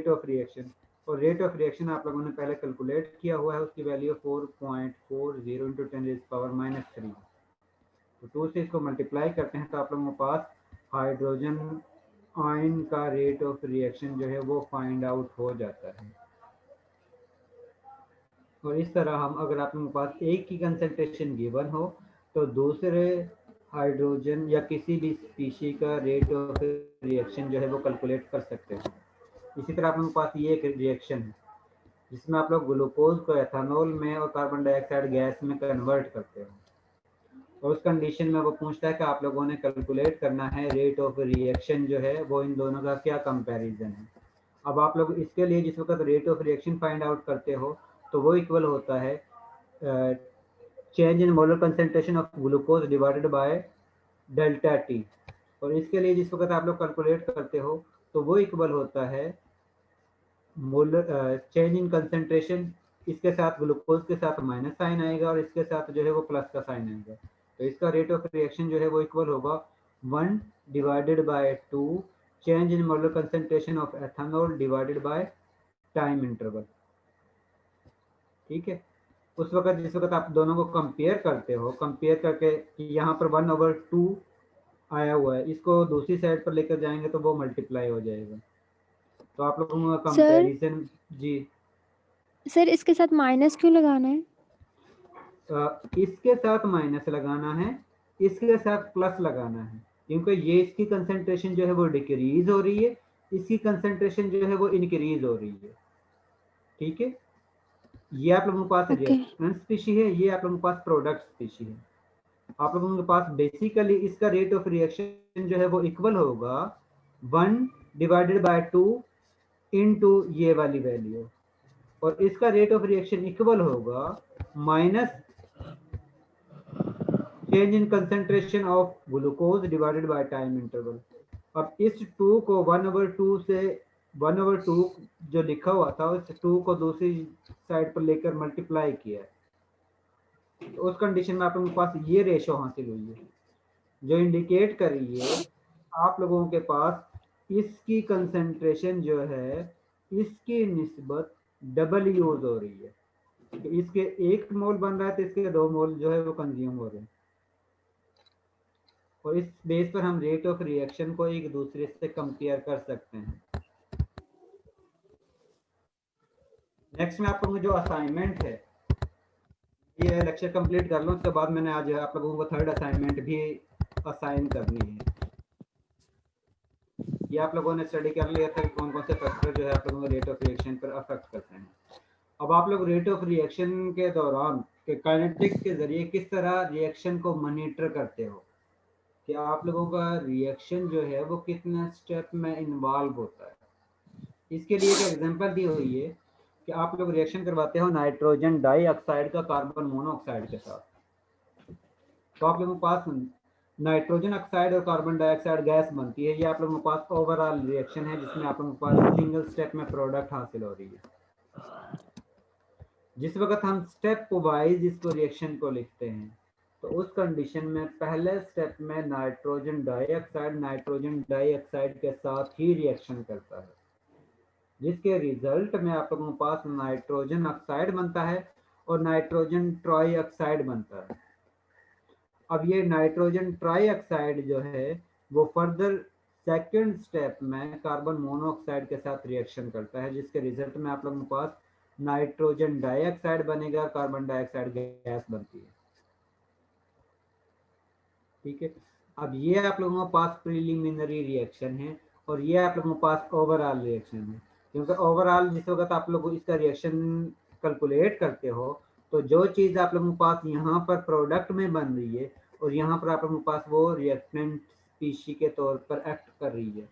of reaction. और रेट ऑफ रिएक्शन आप लोगों ने पहले कैलकुलेट किया हुआ है, उसकी वैल्यू 4.40 × 10⁻³ तो 2 से इसको मल्टीप्लाई करते हैं तो आप लोगों के पास हाइड्रोजन आयन का रेट ऑफ रिएक्शन जो है वो फाइंड आउट हो जाता है। और इस तरह हम अगर आप लोगों के पास एक की कंसंट्रेशन गिवन हो तो दूसरे हाइड्रोजन या किसी भी स्पीशी का रेट ऑफ रिएक्शन जो है वो कैलकुलेट कर सकते हैं। इसी तरह आप लोगों के पास ये एक रिएक्शन है जिसमें आप लोग ग्लूकोज को एथेनॉल में और कार्बन डाइऑक्साइड गैस में कन्वर्ट करते हो और उस कंडीशन में वो पूछता है कि आप लोगों ने कैलकुलेट करना है रेट ऑफ रिएक्शन जो है वो इन दोनों का क्या कंपैरिजन है। अब आप लोग इसके लिए जिस वक्त rate of reaction find out करते हो तो वो इक्वल होता है change in molar concentration of glucose divided by delta T और इसके लिए जिस वक्त आप लोग कैलकुलेट करते हो तो वो इक्वल होता है मोलर चेंज इन कंसंट्रेशन, इसके साथ ग्लूकोज के साथ माइनस साइन आएगा और इसके साथ जो है वो प्लस का साइन आएगा तो इसका रेट ऑफ रिएक्शन जो है वो इक्वल होगा 1 divided by 2 change in molar concentration of ethanol divided by time interval. ठीक है, उस वक्त जिस वक्त आप दोनों को कंपेयर करते हो, कंपेयर करके यहाँ पर 1/2 आया हुआ है इसको दूसरी साइड पर लेकर जाएंगे तो वो मल्टीप्लाई हो जाएगा तो आप लोगों का कंपैरिजन। जी सर इसके साथ माइनस क्यों लगाना है? इसके साथ माइनस लगाना है, इसके साथ प्लस लगाना है क्योंकि ये इसकी कंसंट्रेशन जो है वो डिक्रीज हो रही है, इसकी कंसंट्रेशन जो है वो इंक्रीज हो रही है। ठीक है, ये आप लोगों के पास रिएक्टेंट स्पीशी है, ये आप लोगों के पास प्रोडक्ट स्पीशी है। आप लोगों के पास बेसिकली इसका रेट ऑफ रिएक्शन जो है वो इक्वल होगा 1/2 इनटू ये वाली वैल्यू, और इसका रेट ऑफ रिएक्शन इक्वल होगा minus change in concentration of glucose divided by time interval. अब इस 2 को 1/2 से 1/2 जो लिखा हुआ था उस 2 को दूसरी साइड पर लेकर मल्टीप्लाई किया, तो उस कंडीशन में आप लोगों के पास ये रेशो हासिल हुई है, जो इंडिकेट कर रही है आप लोगों के पास इसकी कंसंट्रेशन जो है इसकी निस्बत डबल यूज हो रही है। तो इसके 1 मोल बन रहा है तो इसके 2 मोल जो है वो कंज्यूम हो रहे हैं, और इस बेस पर हम रेट ऑफ रिएक्शन को एक दूसरे से कंपेयर कर सकते हैं। नेक्स्ट में आप लोगों को जो असाइनमेंट है, ये लेक्चर कंप्लीट कर लो, उसके बाद मैंने आज आप लोगों को 3rd असाइनमेंट भी असाइन करनी है। ये आप लोगों ने स्टडी कर लिया था कौन कौन से फैक्टर जो है आप लोगों को रेट ऑफ रिएक्शन पर अफेक्ट करते हैं। अब आप लोग रेट ऑफ रिएक्शन के दौरान के काइनेटिक्स के जरिए किस तरह रिएक्शन को मॉनिटर करते हो, कि आप लोगों का रिएक्शन जो है वो कितने स्टेप में इन्वॉल्व होता है। इसके लिए एक एग्जांपल दी हुई है कि आप लोग रिएक्शन करवाते हो नाइट्रोजन डाइऑक्साइड का कार्बन मोनोऑक्साइड के साथ, तो आप लोगों के पास नाइट्रोजन ऑक्साइड और कार्बन डाइऑक्साइड गैस बनती है। ये आप लोगों के पास ओवरऑल रिएक्शन है जिसमें आप लोगों के पास सिंगल स्टेप में प्रोडक्ट हासिल हो रही है। जिस वक्त हम स्टेप वाइज इसको रिएक्शन को लिखते हैं तो उस कंडीशन में पहले स्टेप में नाइट्रोजन डाइऑक्साइड के साथ ही रिएक्शन करता है, जिसके रिजल्ट में आप लोगों के पास नाइट्रोजन ऑक्साइड बनता है और नाइट्रोजन ट्राइऑक्साइड बनता है। अब ये नाइट्रोजन ट्राइऑक्साइड जो है वो फर्दर सेकंड स्टेप में कार्बन मोनोऑक्साइड के साथ रिएक्शन करता है, जिसके रिजल्ट में आप लोगों के पास नाइट्रोजन डाइऑक्साइड बनेगा, कार्बन डाइऑक्साइड गैस बनती है। ठीक है, अब ये आप लोगों के पास प्रीलिमिनरी रिएक्शन है और ये आप लोगों के पास ओवरऑल रिएक्शन है, क्योंकि ओवरऑल जिस वक्त आप लोग इसका रिएक्शन कैलकुलेट करते हो तो जो चीज़ आप लोगों के पास यहाँ पर प्रोडक्ट में बन रही है और यहाँ पर आप लोगों के पास वो रिएक्टेंट स्पीशी के तौर पर एक्ट कर रही है,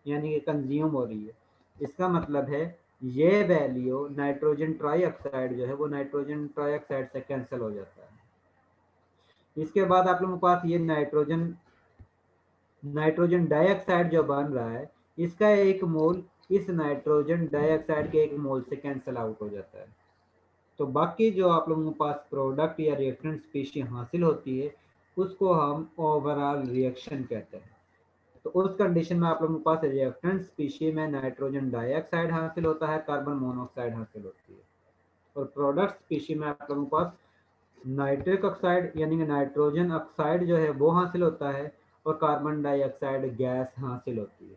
यानी कि कंज्यूम हो रही है। इसका मतलब है ये वैल्यू नाइट्रोजन ट्राइऑक्साइड जो है वो नाइट्रोजन ट्राइऑक्साइड से कैंसिल हो जाता है। इसके बाद आप लोगों के पास ये नाइट्रोजन डाइऑक्साइड जो बन रहा है इसका 1 मोल इस नाइट्रोजन डाइऑक्साइड के 1 मोल से कैंसिल आउट हो जाता है। तो बाकी जो आप लोगों के पास प्रोडक्ट या रिएक्टेंट स्पीशी हासिल होती है उसको हम ओवरऑल रिएक्शन कहते हैं। तो उस कंडीशन में आप लोगों के पास रिएक्टेंट स्पीशी में नाइट्रोजन डाइऑक्साइड हासिल होता है, कार्बन मोनोऑक्साइड हासिल होती है, और प्रोडक्ट स्पीशी में आप लोगों के पास नाइट्रिक ऑक्साइड यानी कि नाइट्रोजन ऑक्साइड जो है वो हासिल होता है और कार्बन डाइऑक्साइड गैस हासिल होती है।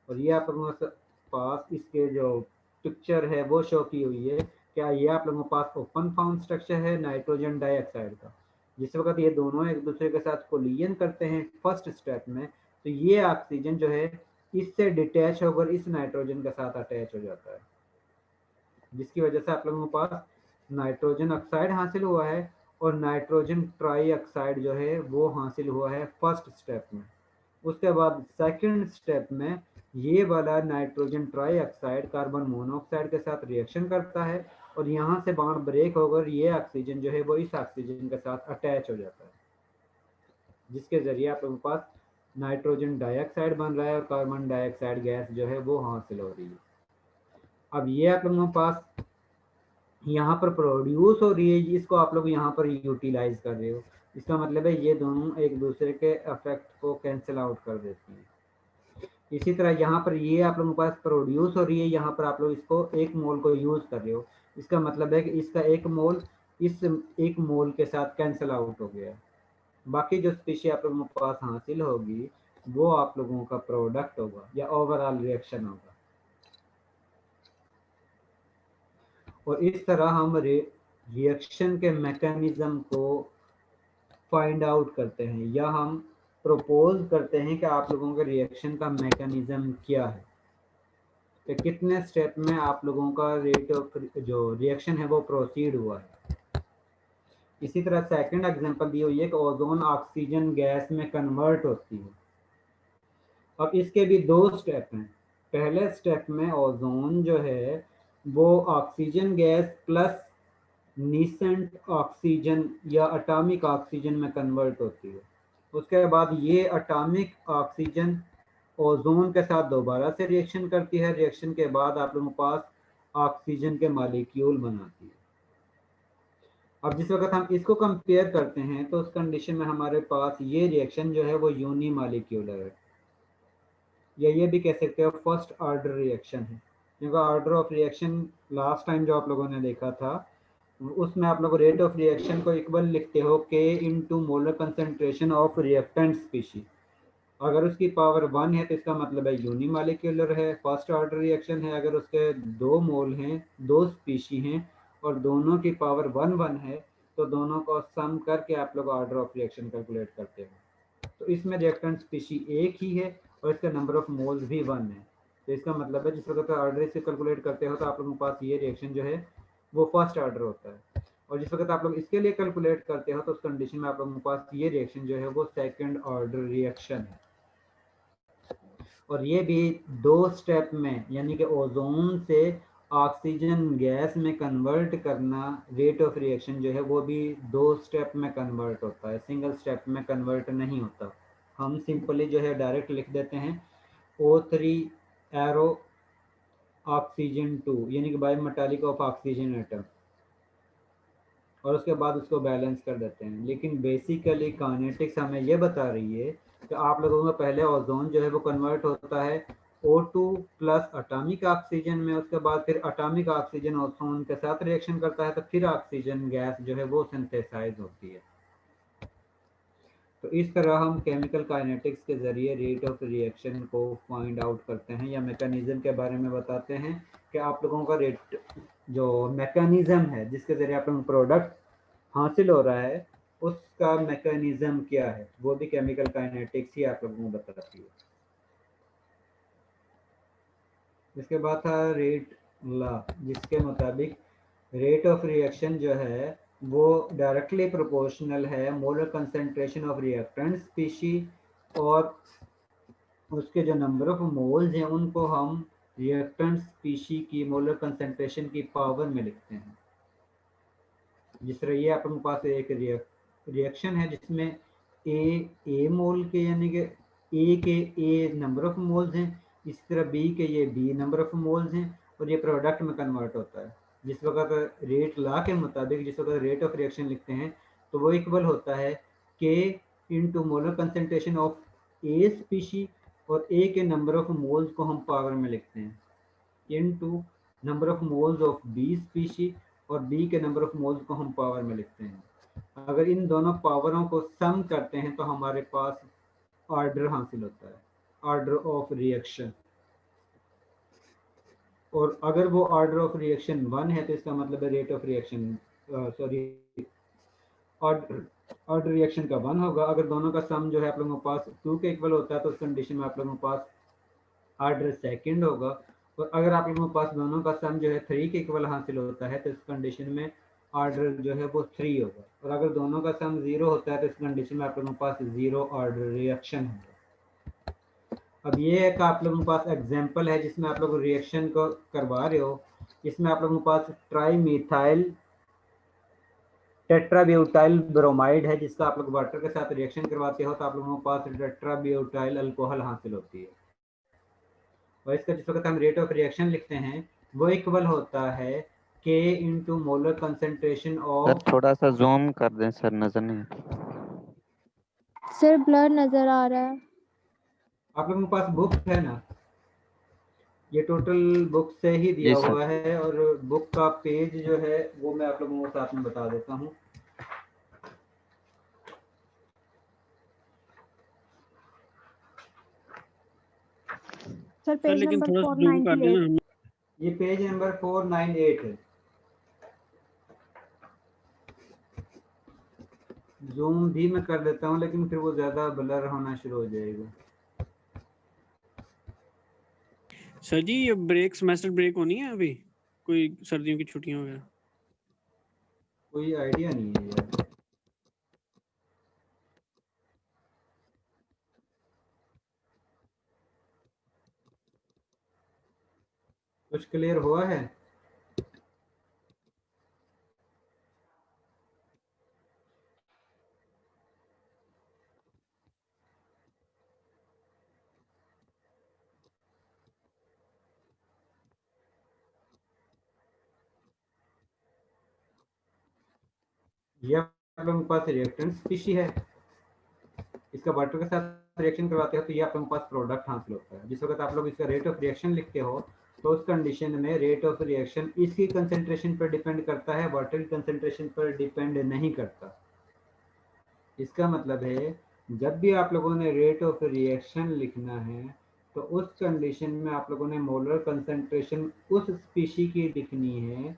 और ये आप लोगों के पास इसके जो पिक्चर है वो शो की हुई है। क्या ये आप लोगों के पास ओपन फाउंड स्ट्रक्चर है नाइट्रोजन डाइऑक्साइड का, जिस वक्त ये दोनों एक दूसरे के साथ कोलिजन करते हैं फर्स्ट स्टेप में, तो ये ऑक्सीजन जो है इससे डिटैच होकर इस नाइट्रोजन के साथ अटैच हो जाता है, जिसकी वजह से आप लोगों के पास नाइट्रोजन ऑक्साइड हासिल हुआ है और नाइट्रोजन ट्राइऑक्साइड जो है वो हासिल हुआ है फर्स्ट स्टेप में। उसके बाद सेकंड स्टेप में ये वाला नाइट्रोजन ट्राइऑक्साइड कार्बन मोनोऑक्साइड के साथ रिएक्शन करता है और यहाँ से बॉन्ड ब्रेक होकर ये ऑक्सीजन जो है वो इस ऑक्सीजन के साथ अटैच हो जाता है, जिसके जरिए आप लोगों के पास नाइट्रोजन डाइऑक्साइड बन रहा है और कार्बन डाइऑक्साइड गैस जो है वो हासिल हो रही है। अब ये आप लोगों के पास यहाँ पर प्रोड्यूस हो रही है, इसको आप लोग यहाँ पर यूटिलाइज कर रहे हो। इसका मतलब है ये दोनों एक दूसरे के इफेक्ट को कैंसिल आउट कर देती हैं। इसी तरह यहाँ पर ये आप लोगों के पास प्रोड्यूस हो रही है, यहाँ पर आप लोग इसको 1 मोल को यूज कर रहे हो। इसका मतलब है कि इसका 1 मोल इस 1 मोल के साथ कैंसिल आउट हो गया। बाकी जो स्पीशी आप लोगों के पास हासिल होगी वो आप लोगों का प्रोडक्ट होगा या ओवरऑल रिएक्शन होगा। और इस तरह हम रिएक्शन के मैकेनिज्म को फाइंड आउट करते हैं या हम प्रपोज करते हैं कि आप लोगों के रिएक्शन का मैकेनिज्म क्या है, कि कितने स्टेप में आप लोगों का रेट ऑफ जो रिएक्शन है वो प्रोसीड हुआ है। इसी तरह सेकंड एग्जांपल दी हुई है कि ओजोन ऑक्सीजन गैस में कन्वर्ट होती है। अब इसके भी 2 स्टेप हैं। पहले स्टेप में ओजोन जो है वो ऑक्सीजन गैस प्लस नीसेंट ऑक्सीजन या एटॉमिक ऑक्सीजन में कन्वर्ट होती है। उसके बाद ये एटॉमिक ऑक्सीजन ओजोन के साथ दोबारा से रिएक्शन करती है। रिएक्शन के बाद आप लोगों के पास ऑक्सीजन के मॉलिक्यूल बनाती है। अब जिस वक्त हम इसको कंपेयर करते हैं तो उस कंडीशन में हमारे पास ये रिएक्शन जो है वो यूनी मॉलिक्यूलर है, या ये भी कह सकते हो फर्स्ट ऑर्डर रिएक्शन है, क्योंकि order of reaction last time जो आप लोगों ने देखा था उसमें आप लोग रेट ऑफ रिएक्शन को इक्वल लिखते हो K into molar concentration of reactant species. अगर उसकी पावर 1 है तो इसका मतलब है यूनी मॉलिक्यूलर है, फर्स्ट ऑर्डर रिएक्शन है। अगर उसके 2 मोल हैं, 2 स्पीशी हैं और दोनों की पावर 1 है तो दोनों को सम करके आप लोग ऑर्डर ऑफ रिएक्शन कैलकुलेट करते हो। तो इसमें रिएक्टेंट स्पीशी एक ही है और इसका नंबर ऑफ मोल्स भी 1 है। तो इसका मतलब है जिस वक्त ऑर्डर से कैलकुलेट करते हो तो आप लोगों के पास ये रिएक्शन जो है वो फर्स्ट ऑर्डर होता है, और जिस वक्त आप लोग इसके लिए कैलकुलेट करते हो तो उस कंडीशन में आप लोगों के पास ये रिएक्शन जो है वो सेकंड ऑर्डर रिएक्शन है। और ये भी 2 स्टेप में, यानी कि ओजोन से ऑक्सीजन गैस में कन्वर्ट करना, रेट ऑफ रिएक्शन जो है वो भी 2 स्टेप में कन्वर्ट होता है, सिंगल स्टेप में कन्वर्ट नहीं होता। हम सिंपली जो है डायरेक्ट लिख देते हैं O3 एरो ऑक्सीजन 2, यानी कि by metallic of oxygen atom, और उसके बाद उसको बैलेंस कर देते हैं। लेकिन बेसिकली काइनेटिक्स हमें ये बता रही है कि आप लोगों में पहले ओजोन जो है वो कन्वर्ट होता है O2 प्लस एटॉमिक ऑक्सीजन में, उसके बाद फिर एटॉमिक ऑक्सीजन ओजोन के साथ रिएक्शन करता है तो फिर ऑक्सीजन गैस जो है वो सिंथेसाइज होती है। तो इस तरह हम केमिकल काइनेटिक्स के ज़रिए रेट ऑफ रिएक्शन को फाइंड आउट करते हैं या मैकेनिज्म के बारे में बताते हैं कि आप लोगों का रेट जो मैकेनिज्म है जिसके ज़रिए आप लोगों को प्रोडक्ट हासिल हो रहा है उसका मैकेनिज्म क्या है, वो भी केमिकल काइनेटिक्स ही आप लोगों को बताती है। इसके बाद था रेट लॉ, जिसके मुताबिक रेट ऑफ रिएक्शन जो है वो डायरेक्टली प्रोपोर्शनल है molar concentration of reactant species, और उसके जो नंबर ऑफ मोल्स हैं उनको हम रिएक्टेंट स्पीशी की मोलर कंसंट्रेशन की पावर में लिखते हैं। जिस तरह ये आपके पास एक रिएक्शन है जिसमें ए मोल के, यानी कि ए के ए नंबर ऑफ मोल्स हैं, इसी तरह बी के ये बी नंबर ऑफ मोल्स हैं, और ये प्रोडक्ट में कन्वर्ट होता है। जिस वक्त रेट लॉ के मुताबिक जिस वक्त रेट ऑफ रिएक्शन लिखते हैं तो वो इक्वल होता है K into molar concentration of A species, और ए के नंबर ऑफ मोल्स को हम पावर में लिखते हैं into number of moles of B species, और बी के नंबर ऑफ मोल्स को हम पावर में लिखते हैं। अगर इन दोनों पावरों को सम करते हैं तो हमारे पास ऑर्डर हासिल होता है, ऑर्डर ऑफ रिएक्शन। और अगर वो ऑर्डर ऑफ रिएक्शन 1 है तो इसका मतलब है rate of reaction order reaction का 1 होगा। अगर दोनों का सम जो है आप लोगों के पास 2 के इक्वल होता है तो उस कंडीशन में आप लोगों के पास ऑर्डर सेकंड होगा। और अगर आप लोगों के पास दोनों का सम जो है 3 के इक्वल हासिल होता है तो इस कंडीशन में ऑर्डर जो है वो 3 होगा। और अगर दोनों का सम 0 होता है तो इस कंडीशन में आप लोगों के पास 0 ऑर्डर रिएक्शन होगा। अब ये एक आप लोगों के पास एग्जांपल है जिसमें आप लोग रिएक्शन को करवा रहे हो। इसमें आप लोगों के पास ट्राई मिथाइल टेट्राब्यूटाइल ब्रोमाइड है जिसका आप लोग वाटर के साथ रिएक्शन करवाते हो तो आप लोगों के पास टेट्राब्यूटाइल अल्कोहल हासिल होती है। और इसका जिस वक्त हम रेट ऑफ रिएक्शन लिखते हैं वो इक्वल होता है K into molar concentration sir of. थोड़ा सा जूम कर दें सर, नजर नहीं आ रहा। सर ब्लर नजर आ रहा है। आप लोगों के पास बुक है ना, ये टोटल बुक से ही दिया जी सर। हुआ है, और बुक का पेज जो है वो मैं आप लोगों को साथ में बता देता हूँ। सर पेज लेकिन नंबर थोड़ा सा जूम कर देना 498। ये पेज नंबर 498 है। जूम भी मैं कर देता हूँ, लेकिन फिर वो ज़्यादा ब्लर होना शुरू हो जाएगा। सर जी ये ब्रेक, सेमेस्टर ब्रेक होनी है अभी, कोई सर्दियों की छुट्टियां वगैरह? कोई आइडिया नहीं है यार। कुछ क्लियर हुआ है? ये आप लोगों के पास रिएक्टेंट स्पीशी है, इसका वाटर के साथ रिएक्शन करवाते हो तो ये आप लोगों के पास प्रोडक्ट हासिल होता है। जिस वक्त आप लोग इसका रेट ऑफ रिएक्शन लिखते हो तो उस कंडीशन में रेट ऑफ रिएक्शन इसकी कंसंट्रेशन पर डिपेंड करता है, वाटर की कंसंट्रेशन पर डिपेंड नहीं करता। इसका मतलब है जब भी आप लोगों ने रेट ऑफ रिएक्शन लिखना है तो उस कंडीशन में आप लोगों ने मोलर कंसंट्रेशन उस स्पीशी की लिखनी है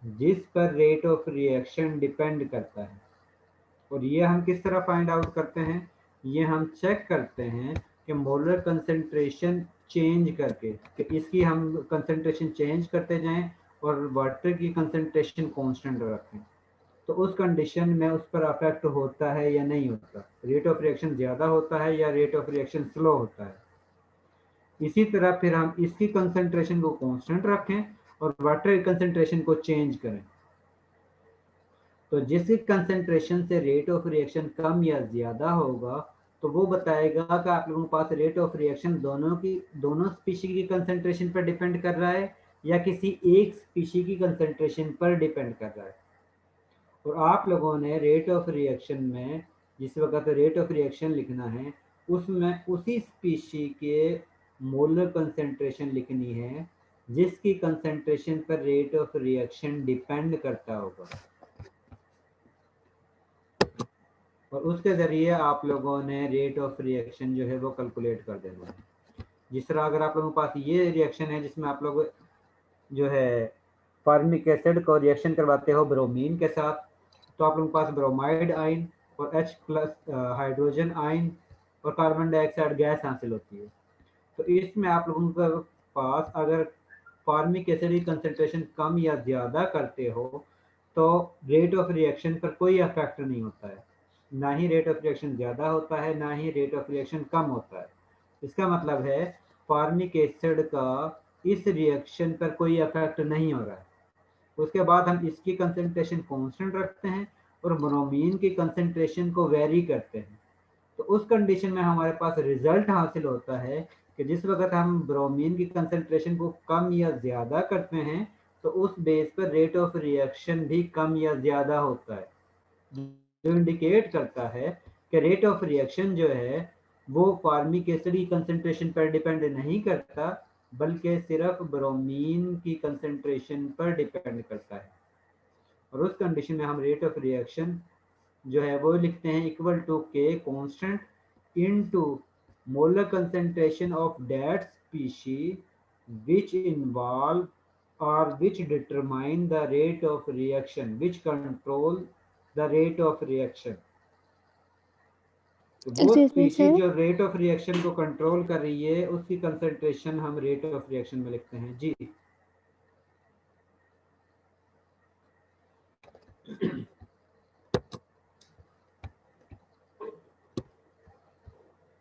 जिस पर रेट ऑफ रिएक्शन डिपेंड करता है। और ये हम किस तरह फाइंड आउट करते हैं? ये हम चेक करते हैं कि मोलर कंसंट्रेशन चेंज करके, कि इसकी हम कंसंट्रेशन चेंज करते जाएं और वाटर की कंसंट्रेशन कांस्टेंट रखें, तो उस कंडीशन में उस पर अफेक्ट होता है या नहीं होता, रेट ऑफ रिएक्शन ज़्यादा होता है या रेट ऑफ रिएक्शन स्लो होता है। इसी तरह फिर हम इसकी कंसंट्रेशन को कांस्टेंट रखें और वाटर की कंसंट्रेशन को चेंज करें, तो जिसकी कंसंट्रेशन से रेट ऑफ रिएक्शन कम या ज़्यादा होगा तो वो बताएगा कि आप लोगों के पास रेट ऑफ रिएक्शन दोनों स्पीशी की कंसंट्रेशन पर डिपेंड कर रहा है या किसी एक स्पीशी की कंसंट्रेशन पर डिपेंड कर रहा है। और आप लोगों ने रेट ऑफ रिएक्शन में जिस वक्त रेट ऑफ रिएक्शन लिखना है उसमें उसी स्पीशी के मोलर कंसंट्रेशन लिखनी है जिसकी कंसंट्रेशन पर रेट ऑफ रिएक्शन डिपेंड करता होगा, और उसके ज़रिए आप लोगों ने रेट ऑफ रिएक्शन जो है वो कैलकुलेट कर देना है। जिस तरह अगर आप लोगों के पास ये रिएक्शन है जिसमें आप लोग जो है फार्मिक एसिड को रिएक्शन करवाते हो ब्रोमीन के साथ, तो आप लोगों के पास ब्रोमाइड आयन और H+ हाइड्रोजन आयन और कार्बन डाइऑक्साइड गैस हासिल होती है। तो इसमें आप लोगों के पास अगर फार्मिक एसिड की कंसंट्रेशन कम या ज़्यादा करते हो तो रेट ऑफ रिएक्शन पर कोई इफेक्ट नहीं होता है, ना ही रेट ऑफ रिएक्शन ज़्यादा होता है ना ही रेट ऑफ रिएक्शन कम होता है। इसका मतलब है फार्मिक एसिड का इस रिएक्शन पर कोई इफेक्ट नहीं हो रहा है। उसके बाद हम इसकी कंसंट्रेशन कांस्टेंट रखते हैं और ब्रोमीन की कंसंट्रेशन को वेरी करते हैं, तो उस कंडीशन में हमारे पास रिजल्ट हासिल होता है कि जिस वक्त हम ब्रोमीन की कंसंट्रेशन को कम या ज़्यादा करते हैं तो उस बेस पर रेट ऑफ रिएक्शन भी कम या ज़्यादा होता है, जो इंडिकेट करता है कि रेट ऑफ रिएक्शन जो है वो फार्मिक एसिड की कंसंट्रेशन पर डिपेंड नहीं करता बल्कि सिर्फ ब्रोमीन की कंसंट्रेशन पर डिपेंड करता है। और उस कंडीशन में हम रेट ऑफ रिएक्शन जो है वो लिखते हैं equal to K constant into molar concentration of that species which involve or which determine the rate of reaction, which control the rate of reaction. तो वो स्पीशी जो रेट ऑफ रिएक्शन को कंट्रोल कर रही है उसकी कंसंट्रेशन हम रेट ऑफ रिएक्शन में लिखते हैं। जी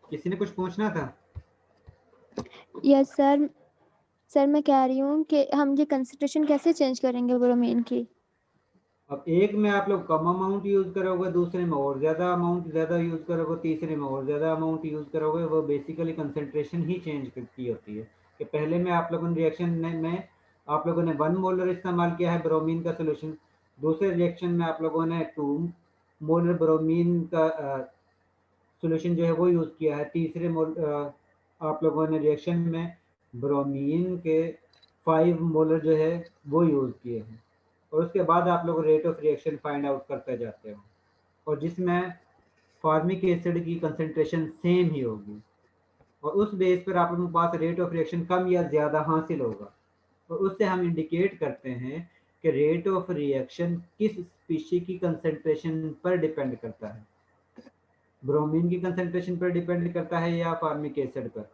किसी ने कुछ पूछना था? यस सर, सर मैं कह रही हूँ कि हम ये कंसंट्रेशन कैसे चेंज करेंगे ब्रोमीन की? अब एक में आप लोग कम अमाउंट यूज़ करोगे, दूसरे में और ज़्यादा अमाउंट ज़्यादा यूज़ करोगे, तीसरे में और ज़्यादा अमाउंट यूज़ करोगे। वो बेसिकली कंसंट्रेशन ही चेंज करती होती है कि पहले में आप लोगों ने रिएक्शन में आप लोगों ने 1 मोलर इस्तेमाल किया है ब्रोमीन का सोल्यूशन, दूसरे रिएक्शन में आप लोगों ने 2 मोलर ब्रोमीन का सोल्यूशन जो है वो यूज़ किया है, तीसरे आप लोगों ने रिएक्शन में ब्रोमीन के 5 मोलर जो है वो यूज़ किए हैं, और उसके बाद आप लोग rate of reaction find out करते जाते हो, और जिसमें फार्मिक एसिड की कंसंट्रेशन सेम ही होगी, और उस बेस पर आप लोगों के पास रेट ऑफ रिएक्शन कम या ज़्यादा हासिल होगा, और उससे हम इंडिकेट करते हैं कि रेट ऑफ रिएक्शन किस स्पीशी की कंसंट्रेशन पर डिपेंड करता है, ब्रोमीन की कंसंट्रेशन पर डिपेंड करता है या फार्मिक एसिड पर,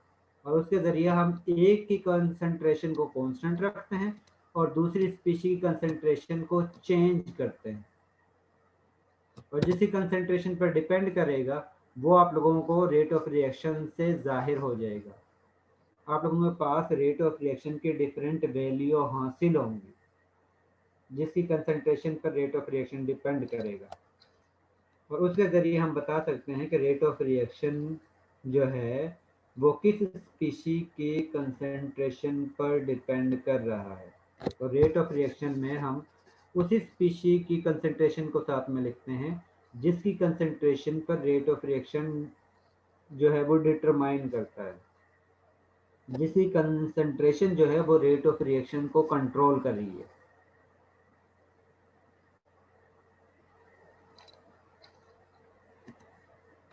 और उसके ज़रिए हम एक की कंसंट्रेशन को कांस्टेंट रखते हैं और दूसरी स्पीशी की कंसंट्रेशन को चेंज करते हैं, और जिस कंसंट्रेशन पर डिपेंड करेगा वो आप लोगों को रेट ऑफ रिएक्शन से जाहिर हो जाएगा। आप लोगों के पास रेट ऑफ रिएक्शन के डिफरेंट वैल्यू हासिल होंगी जिसकी कंसंट्रेशन पर रेट ऑफ रिएक्शन डिपेंड करेगा, और उसके ज़रिए हम बता सकते हैं कि रेट ऑफ रिएक्शन जो है वो किस स्पीशी की कंसंट्रेशन पर डिपेंड कर रहा है। तो रेट ऑफ रिएक्शन में हम उसी स्पीशी की कंसंट्रेशन को साथ में लिखते हैं जिसकी कंसंट्रेशन पर रेट ऑफ रिएक्शन जो है वो डिटरमाइन करता है, जिसकी कंसंट्रेशन जो है वो रेट ऑफ रिएक्शन को कंट्रोल कर रही है।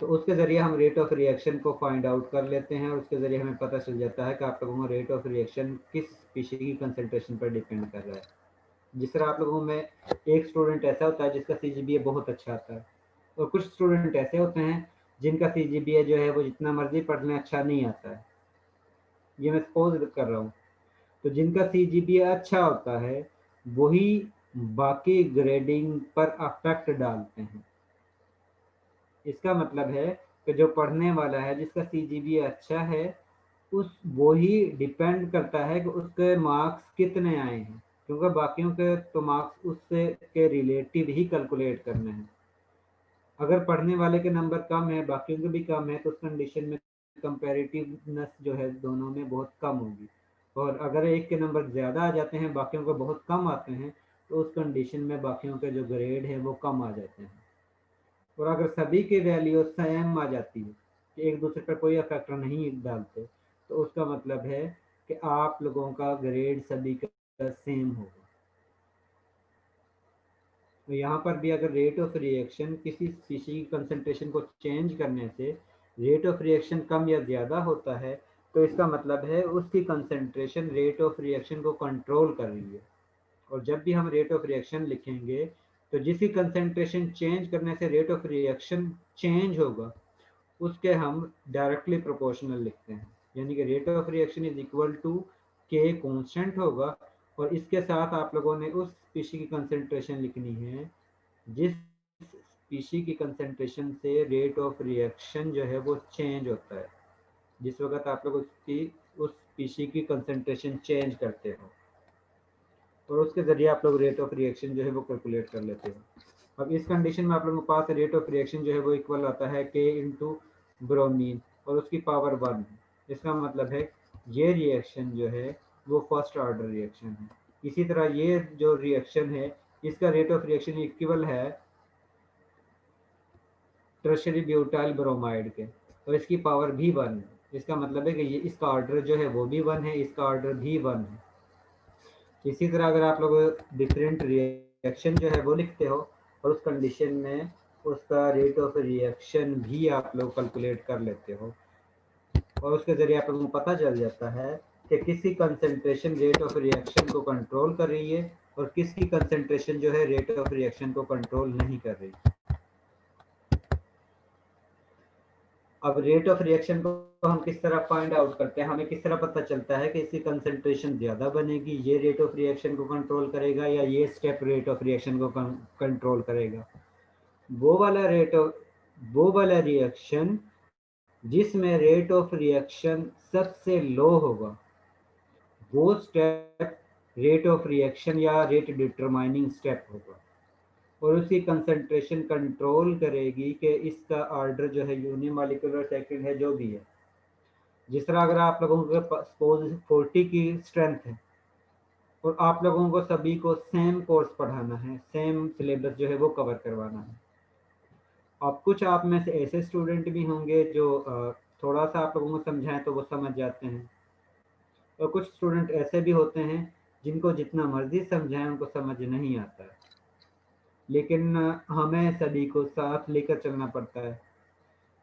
तो उसके ज़रिए हम रेट ऑफ रिएक्शन को फाइंड आउट कर लेते हैं और उसके ज़रिए हमें पता चल जाता है कि आप लोगों को रेट ऑफ रिएक्शन किस स्पीशी की कंसंट्रेशन पर डिपेंड कर रहा है। जिस तरह आप लोगों में एक स्टूडेंट ऐसा होता है जिसका CGPA बहुत अच्छा आता है, और कुछ स्टूडेंट ऐसे होते हैं जिनका CGPA जो है वो जितना मर्जी पढ़ने अच्छा नहीं आता है, ये मैं सपोज कर रहा हूँ। तो जिनका CGPA अच्छा होता है वही बाकी ग्रेडिंग पर अफेक्ट डालते हैं। इसका मतलब है कि जो पढ़ने वाला है जिसका CGPA अच्छा है उस वो ही डिपेंड करता है कि उसके मार्क्स कितने आए हैं, क्योंकि बाकियों के तो मार्क्स उससे के रिलेटिव ही कैलकुलेट करने हैं। अगर पढ़ने वाले के नंबर कम है बाकियों के भी कम है तो उस कंडीशन में कंपैरेटिवनेस जो है दोनों में बहुत कम होगी, और अगर एक के नंबर ज़्यादा आ जाते हैं बाकियों के बहुत कम आते हैं तो उस कंडीशन में बाकियों के जो ग्रेड है वो कम आ जाते हैं। और अगर सभी के वैल्यू सेम आ जाती है कि एक दूसरे पर कोई इफेक्ट नहीं डालते तो उसका मतलब है कि आप लोगों का ग्रेड सभी का सेम होगा। तो यहाँ पर भी अगर रेट ऑफ रिएक्शन किसी स्पीशी की कंसंट्रेशन को चेंज करने से रेट ऑफ रिएक्शन कम या ज़्यादा होता है तो इसका मतलब है उसकी कंसंट्रेशन रेट ऑफ रिएक्शन को कंट्रोल कर रही है। और जब भी हम रेट ऑफ रिएक्शन लिखेंगे तो जिसकी कंसंट्रेशन चेंज करने से रेट ऑफ रिएक्शन चेंज होगा उसके हम डायरेक्टली प्रोपोर्शनल लिखते हैं, यानी कि rate of reaction is equal to K constant होगा, और इसके साथ आप लोगों ने उस स्पीशी की कंसंट्रेशन लिखनी है जिस स्पीशी की कंसंट्रेशन से रेट ऑफ रिएक्शन जो है वो चेंज होता है, जिस वक्त आप लोग उस स्पीशी की कंसंट्रेशन चेंज करते हो, और उसके ज़रिए आप लोग रेट ऑफ रिएक्शन जो है वो कैलकुलेट कर लेते हो। अब इस कंडीशन में आप लोगों के पास रेट ऑफ रिएक्शन जो है वो इक्वल आता है K इंटू ब्रोमीन और उसकी पावर 1। इसका मतलब है ये रिएक्शन जो है वो फर्स्ट ऑर्डर रिएक्शन है। इसी तरह ये जो रिएक्शन है इसका रेट ऑफ रिएक्शन इक्वल है टर्शियरी ब्यूटाइल ब्रोमाइड के, और इसकी पावर भी 1 है। इसका मतलब है कि ये इसका ऑर्डर जो है वो भी 1 है, इसका ऑर्डर भी 1 है। इसी तरह अगर आप लोग डिफरेंट रिएक्शन जो है वो लिखते हो और उस कंडीशन में उसका रेट ऑफ रिएक्शन भी आप लोग कैलकुलेट कर लेते हो, और उसके ज़रिए आप लोगों को पता चल जाता है कि किसकी कंसंट्रेशन रेट ऑफ रिएक्शन को कंट्रोल कर रही है और किसकी कंसंट्रेशन जो है रेट ऑफ रिएक्शन को कंट्रोल नहीं कर रही। अब रेट ऑफ रिएक्शन को हम किस तरह फाइंड आउट करते हैं, हमें किस तरह पता चलता है कि इसकी कंसंट्रेशन ज़्यादा बनेगी, ये रेट ऑफ रिएक्शन को कंट्रोल करेगा या ये स्टेप रेट ऑफ रिएक्शन को कंट्रोल करेगा। वो वाला रिएक्शन जिसमें रेट ऑफ रिएक्शन सबसे लो होगा वो स्टेप रेट ऑफ रिएक्शन या रेट डिटरमाइनिंग स्टेप होगा, और उसकी कंसंट्रेशन कंट्रोल करेगी कि इसका ऑर्डर जो है यूनिमॉलिक्यूलर सेकंड है जो भी है। जिस तरह अगर आप लोगों के सपोज 40 की स्ट्रेंथ है और आप लोगों को सभी को सेम कोर्स पढ़ाना है, सेम सिलेबस जो है वो कवर करवाना है। अब कुछ आप में से ऐसे स्टूडेंट भी होंगे जो थोड़ा सा आप लोगों को समझाएं तो वो समझ जाते हैं, और कुछ स्टूडेंट ऐसे भी होते हैं जिनको जितना मर्जी समझाएं उनको समझ नहीं आता है, लेकिन हमें सभी को साथ लेकर चलना पड़ता है।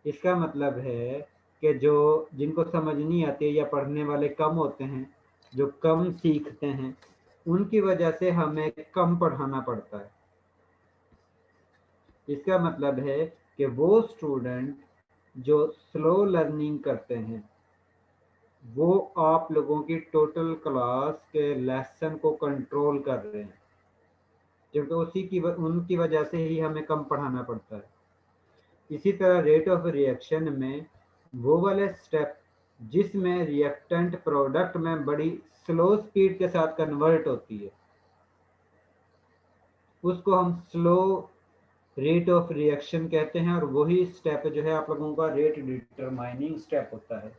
इसका मतलब है कि जिनको समझ नहीं आती या पढ़ने वाले कम होते हैं, जो कम सीखते हैं, उनकी वजह से हमें कम पढ़ाना पड़ता है। इसका मतलब है कि वो स्टूडेंट जो स्लो लर्निंग करते हैं वो आप लोगों की टोटल क्लास के लेसन को कंट्रोल कर रहे हैं, क्योंकि उनकी वजह से ही हमें कम पढ़ाना पड़ता है। इसी तरह रेट ऑफ रिएक्शन में वो वाले स्टेप जिसमें रिएक्टेंट प्रोडक्ट में बड़ी स्लो स्पीड के साथ कन्वर्ट होती है उसको हम स्लो रेट ऑफ रिएक्शन कहते हैं, और वही स्टेप जो है आप लोगों का रेट डिटरमाइनिंग स्टेप होता है।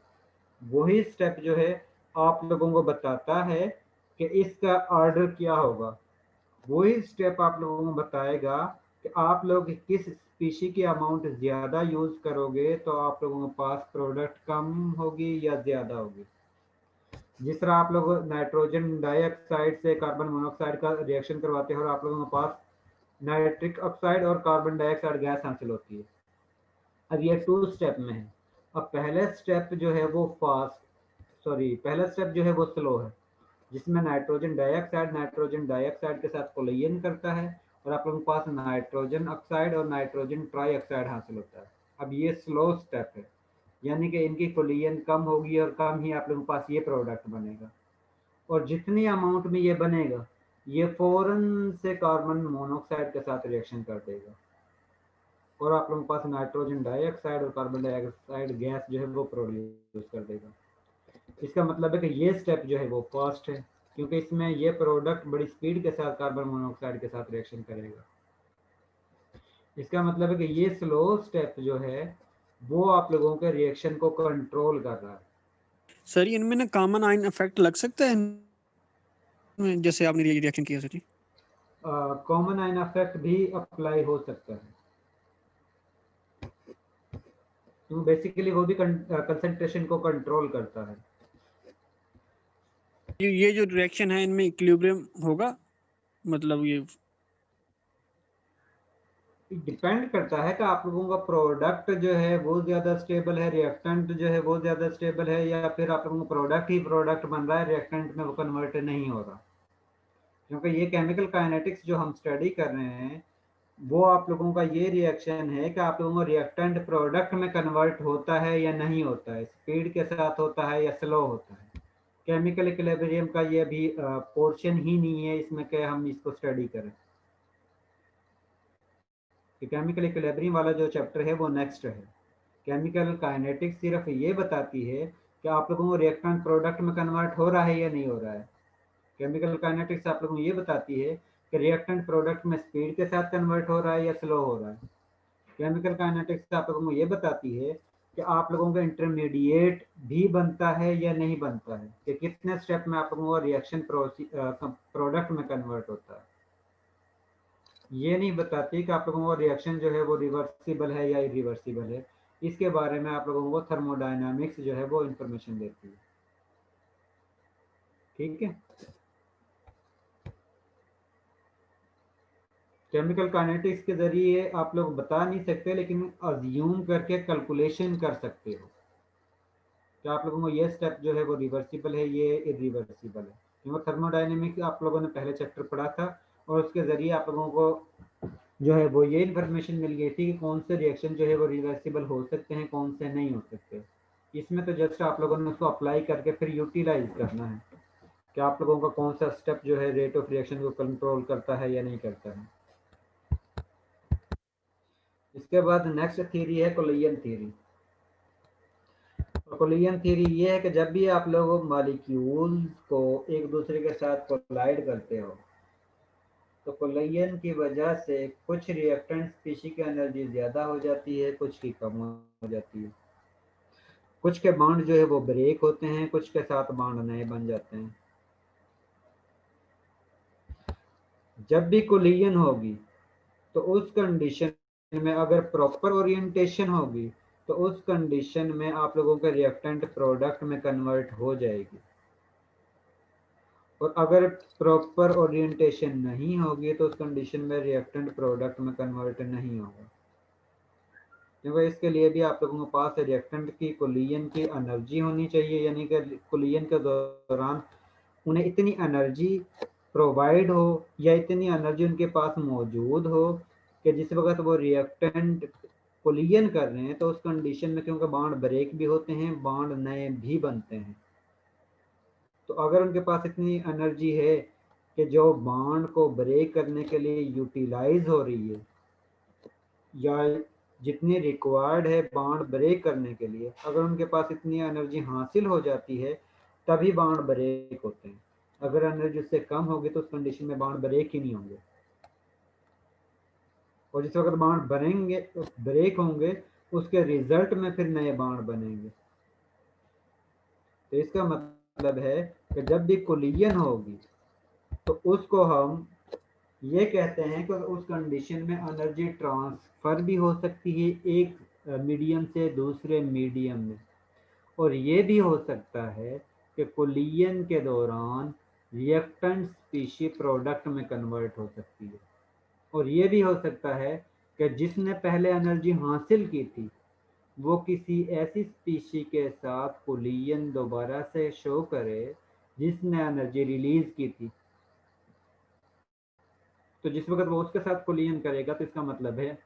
वही स्टेप जो है आप लोगों को बताता है कि इसका ऑर्डर क्या होगा। वही स्टेप आप लोगों को बताएगा कि आप लोग किस स्पीशी की अमाउंट ज़्यादा यूज़ करोगे तो आप लोगों के पास प्रोडक्ट कम होगी या ज़्यादा होगी। जिस तरह आप लोग नाइट्रोजन डाइऑक्साइड से कार्बन मोनोऑक्साइड का रिएक्शन करवाते हो और आप लोगों के पास नाइट्रिक ऑक्साइड और कार्बन डाइऑक्साइड गैस हासिल होती है। अब ये 2 स्टेप में है। अब पहला स्टेप जो है वो पहला स्टेप जो है वो स्लो है, जिसमें नाइट्रोजन डाइऑक्साइड के साथ कोलिजन करता है और आप लोगों के पास नाइट्रोजन ऑक्साइड और नाइट्रोजन ट्राई ऑक्साइड हासिल होता है। अब ये स्लो स्टेप है, यानी कि इनकी कोलिजन कम होगी और कम ही आप लोगों के पास ये प्रोडक्ट बनेगा, और जितनी अमाउंट में ये बनेगा ये फौरन से कार्बन मोनोऑक्साइड के साथ रिएक्शन कर देगा और आप लोगों के पास नाइट्रोजन डाइऑक्साइड और कार्बन डाइऑक्साइड गैस जो है वो प्रोड्यूस कर देगा। इसका मतलब है कि ये स्टेप जो है वो फास्ट है, क्योंकि इसमें ये प्रोडक्ट बड़ी स्पीड के साथ कार्बन मोनोऑक्साइड के साथ रिएक्शन करेगा। इसका मतलब है कि ये स्लो स्टेप जो है वो आप लोगों के रिएक्शन को कंट्रोल कर रहा है। सर इनमें ना कॉमन आयन इफेक्ट लग सकता है जैसे आपने ये रिएक्शन किया सर जी? कॉमन आयन इफेक्ट भी अप्लाई हो सकता है, तो बेसिकली वो भी कंसंट्रेशन को कंट्रोल करता है। ये जो रिएक्शन है इनमें इक्विलिब्रियम होगा, मतलब ये डिपेंड करता है कि आप लोगों का प्रोडक्ट जो है वो ज़्यादा स्टेबल है, रिएक्टेंट जो है वो ज़्यादा स्टेबल है, या फिर आप लोगों का प्रोडक्ट ही प्रोडक्ट बन रहा है, रिएक्टेंट में वो कन्वर्ट नहीं हो रहा। क्योंकि ये केमिकल काइनेटिक्स जो हम स्टडी कर रहे हैं वो आप लोगों का ये रिएक्शन है कि आप लोगों का रिएक्टेंट प्रोडक्ट में कन्वर्ट होता है या नहीं होता है, स्पीड के साथ होता है या स्लो होता है। केमिकल इक्विलिब्रियम का ये भी पोर्शन ही नहीं है इसमें कि हम इसको स्टडी करें। केमिकल इक्विलिब्रियम वाला जो चैप्टर है वो नेक्स्ट है। केमिकल काइनेटिक्स सिर्फ ये बताती है कि आप लोगों को रिएक्टेंट प्रोडक्ट में कन्वर्ट हो रहा है या नहीं हो रहा है। केमिकल काइनेटिक्स आप लोगों को ये बताती है कि रिएक्टेंट प्रोडक्ट में स्पीड के साथ कन्वर्ट हो रहा है या स्लो हो रहा है। केमिकल काइनेटिक्स आप लोगों को ये बताती है कि आप लोगों का इंटरमीडिएट भी बनता है या नहीं बनता है, कि कितने स्टेप में आप लोगों का रिएक्शन प्रोडक्ट में कन्वर्ट होता है। ये नहीं बताती कि आप लोगों का रिएक्शन जो है वो रिवर्सिबल है या इरिवर्सिबल है। इसके बारे में आप लोगों को थर्मोडायनामिक्स जो है वो इंफॉर्मेशन देती है। ठीक है, केमिकल काइनेटिक्स के जरिए आप लोग बता नहीं सकते, लेकिन अज्यूम करके कैलकुलेशन कर सकते हो कि आप लोगों को ये स्टेप जो है वो रिवर्सिबल है, ये इरिवर्सिबल है। क्योंकि थर्मोडायनेमिक्स आप लोगों ने पहले चैप्टर पढ़ा था और उसके ज़रिए आप लोगों को जो है वो ये इन्फॉर्मेशन मिल गई थी कि कौन से रिएक्शन जो है वो रिवर्सिबल हो सकते हैं, कौन से नहीं हो सकते। इसमें तो जस्ट आप लोगों ने उसको अप्लाई करके फिर यूटिलाइज करना है कि आप लोगों का कौन सा स्टेप जो है रेट ऑफ रिएक्शन को कंट्रोल करता है या नहीं करता है। इसके बाद नेक्स्ट थ्योरी है कोलिजन थ्योरी। कोलिजन थ्योरी ये है कि जब भी आप लोग मॉलिक्यूल्स को एक दूसरे के साथ कोलाइड करते हो तो कोलिजन की वजह से कुछ रिएक्टेंट स्पीशी की एनर्जी ज़्यादा हो जाती है, कुछ की कम हो जाती है। कुछ के बॉन्ड जो है वो ब्रेक होते हैं, कुछ के साथ बॉन्ड नए बन जाते हैं। जब भी कोलिजन होगी तो उस कंडीशन में अगर प्रॉपर ओरिएंटेशन होगी तो उस कंडीशन में आप लोगों के रिएक्टेंट प्रोडक्ट में कन्वर्ट हो जाएगी, और अगर प्रॉपर ओरिएंटेशन नहीं होगी तो उस कंडीशन में रिएक्टेंट प्रोडक्ट में कन्वर्ट नहीं होगा। क्योंकि इसके लिए भी आप लोगों के पास रिएक्टेंट की कोलिजन की एनर्जी होनी चाहिए, यानी कि कोलिजन के दौरान उन्हें इतनी एनर्जी प्रोवाइड हो या इतनी एनर्जी उनके पास मौजूद हो कि जिस वक्त वो रिएक्टेंट कोलिजन कर रहे हैं तो उस कंडीशन में, क्योंकि बॉन्ड ब्रेक भी होते हैं, बॉन्ड नए भी बनते हैं, तो अगर उनके पास इतनी एनर्जी है कि जो बॉन्ड को ब्रेक करने के लिए यूटिलाइज हो रही है या जितनी रिक्वायर्ड है बॉन्ड ब्रेक करने के लिए, अगर उनके पास इतनी एनर्जी हासिल हो जाती है तभी बॉन्ड ब्रेक होते हैं। अगर एनर्जी उससे कम होगी तो उस कंडीशन में बॉन्ड ब्रेक ही नहीं होंगे, और जिस वक्त बॉन्ड बनेंगे ब्रेक होंगे उसके रिजल्ट में फिर नए बॉन्ड बनेंगे। तो इसका मतलब है कि जब भी कोलिजन होगी तो उसको हम ये कहते हैं कि उस कंडीशन में एनर्जी ट्रांसफर भी हो सकती है एक मीडियम से दूसरे मीडियम में, और ये भी हो सकता है कि कोलिजन के दौरान रिएक्टेंट स्पीशी प्रोडक्ट में कन्वर्ट हो सकती है, और ये भी हो सकता है कि जिसने पहले एनर्जी हासिल की थी वो किसी ऐसी स्पीशी के साथ कोलिजन दोबारा से शो करे जिसने एनर्जी रिलीज की थी। तो जिस वक्त वो उसके साथ कोलिजन करेगा तो इसका मतलब है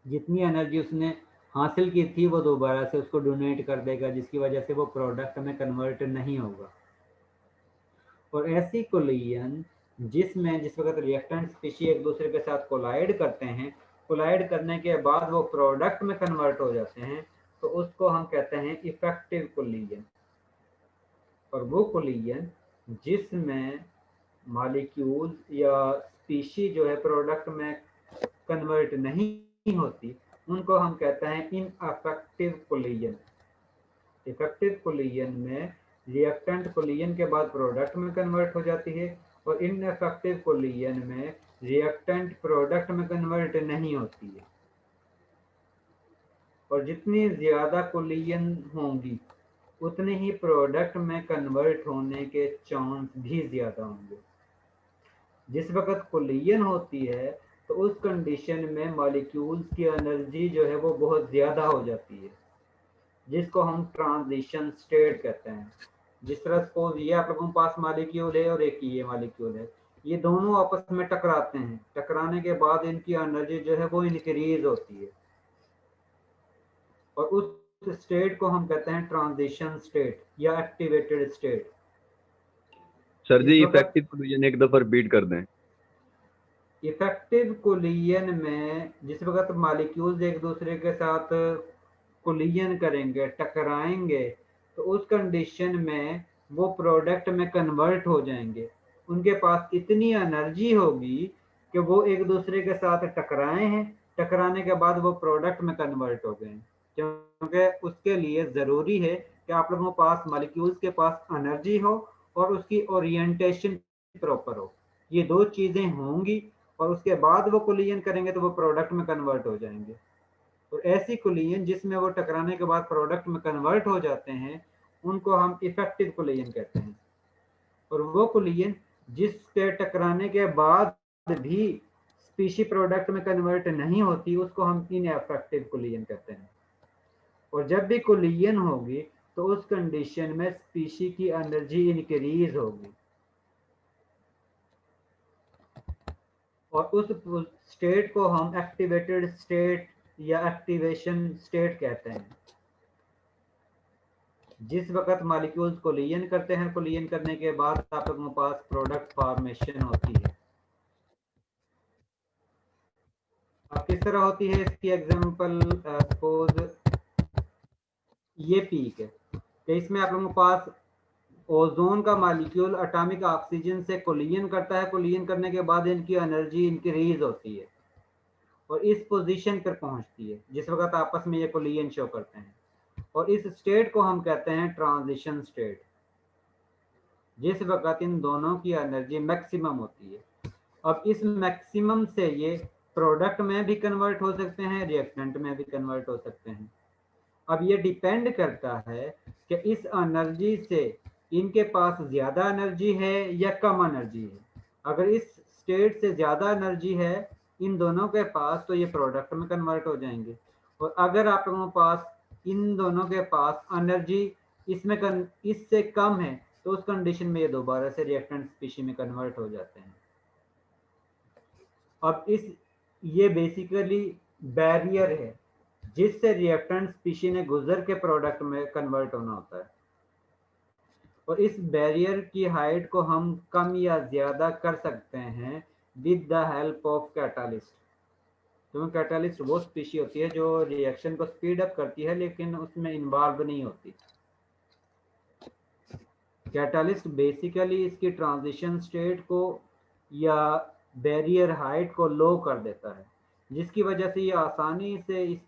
जितनी एनर्जी उसने हासिल की थी वो दोबारा से उसको डोनेट कर देगा, जिसकी वजह से वो प्रोडक्ट में कन्वर्ट नहीं होगा। और ऐसी कोलिजन जिसमें जिस वक्त रिएक्टेंट स्पीशी एक दूसरे के साथ कोलाइड करते हैं, कोलाइड करने के बाद वो प्रोडक्ट में कन्वर्ट हो जाते हैं, तो उसको हम कहते हैं इफेक्टिव कोलिजन। और वो कोलिजन जिसमें मॉलिक्यूल या स्पीशी जो है प्रोडक्ट में कन्वर्ट नहीं होती उनको हम कहते हैं इनअफेक्टिव कोलिजन। इफेक्टिव कोलिजन में रिएक्टेंट कोलिजन के बाद प्रोडक्ट में कन्वर्ट हो जाती है, और इनअफेक्टिव कोलिजन में रिएक्टेंट प्रोडक्ट में कन्वर्ट नहीं होती है। और जितनी ज्यादा कोलिजन होंगी उतने ही प्रोडक्ट में कन्वर्ट होने के चांस भी ज्यादा होंगे। जिस वक्त कोलिजन होती है तो उस कंडीशन में मॉलिक्यूल्स की एनर्जी जो है वो बहुत ज़्यादा हो जाती है, जिसको हम ट्रांजिशन स्टेट कहते हैं। जिस तरह सपोज ये आप लोगों के पास मॉलिक्यूल है और एक ये मॉलिक्यूल है, ये दोनों आपस में टकराते हैं, टकराने के बाद इनकी एनर्जी जो है वो इंक्रीज होती है, और उस स्टेट को हम कहते हैं ट्रांजिशन स्टेट या एक्टिवेटेड स्टेट। सर जी इफेक्टिव कोलिजन एक दफा रिपीट कर दें। इफेक्टिव कोलिजन में जिस वक्त मॉलिक्यूल्स एक दूसरे के साथ कोलिजन करेंगे, टकराएंगे, तो उस कंडीशन में वो प्रोडक्ट में कन्वर्ट हो जाएंगे। उनके पास इतनी एनर्जी होगी कि वो एक दूसरे के साथ टकराए हैं, टकराने के बाद वो प्रोडक्ट में कन्वर्ट हो गए, क्योंकि उसके लिए ज़रूरी है कि आप लोगों के पास मॉलिक्यूल्स के पास एनर्जी हो और उसकी ओरिएंटेशन प्रॉपर हो। ये दो चीज़ें होंगी और उसके बाद वो कोलिजन करेंगे तो वो प्रोडक्ट में कन्वर्ट हो जाएंगे। और ऐसी कोलिजन जिसमें वो टकराने के बाद प्रोडक्ट में कन्वर्ट हो जाते हैं उनको हम इफेक्टिव कोलिजन कहते हैं। और वो कोलिजन जिसके टकराने के बाद भी स्पीशी प्रोडक्ट में कन्वर्ट नहीं होती उसको हम इनएफेक्टिव कोलिजन कहते हैं। और जब भी कोलिजन होगी तो उस कंडीशन में स्पीशी की एनर्जी इंक्रीज होगी, और उस स्टेट को हम एक्टिवेटेड स्टेट या एक्टिवेशन स्टेट कहते हैं। जिस वक्त मॉलिक्यूल्स कोलिजन करते हैं, कोलिजन करने के बाद आप लोगों के पास प्रोडक्ट फॉर्मेशन होती है। अब किस तरह होती है इसकी एग्जांपल, सपोज ये पीक है, तो इसमें आप लोगों के पास ओजोन का मॉलिक्यूल एटॉमिक ऑक्सीजन से कोलिजन करता है, कोलिजन करने के बाद इनकी एनर्जी इंक्रीज होती है और इस पोजीशन पर पहुंचती है जिस वक्त आपस में ये कोलिजन शो करते हैं, और इस स्टेट को हम कहते हैं ट्रांजिशन स्टेट, जिस वक्त इन दोनों की एनर्जी मैक्सिमम होती है। अब इस मैक्सिमम से ये प्रोडक्ट में भी कन्वर्ट हो सकते हैं, रिएक्टेंट में भी कन्वर्ट हो सकते हैं। अब ये डिपेंड करता है कि इस एनर्जी से इनके पास ज़्यादा एनर्जी है या कम एनर्जी है। अगर इस स्टेट से ज़्यादा एनर्जी है इन दोनों के पास तो ये प्रोडक्ट में कन्वर्ट हो जाएंगे, और अगर आप लोगों के पास इन दोनों के पास एनर्जी इससे कम है तो उस कंडीशन में ये दोबारा से रिएक्टेंट स्पीशीज में कन्वर्ट हो जाते हैं। अब ये बेसिकली बैरियर है जिससे रिएक्टेंट स्पीशीज ने गुजर के प्रोडक्ट में कन्वर्ट होना होता है, और इस बैरियर की हाइट को हम कम या ज्यादा कर सकते हैं with the help of catalyst. तो कैटालिस्ट वो स्पीशी होती है जो रिएक्शन को स्पीड अप करती है लेकिन उसमें इन्वॉल्व नहीं होती। कैटालिस्ट बेसिकली इसकी ट्रांजिशन स्टेट को या बैरियर हाइट को लो कर देता है, जिसकी वजह से ये आसानी से इस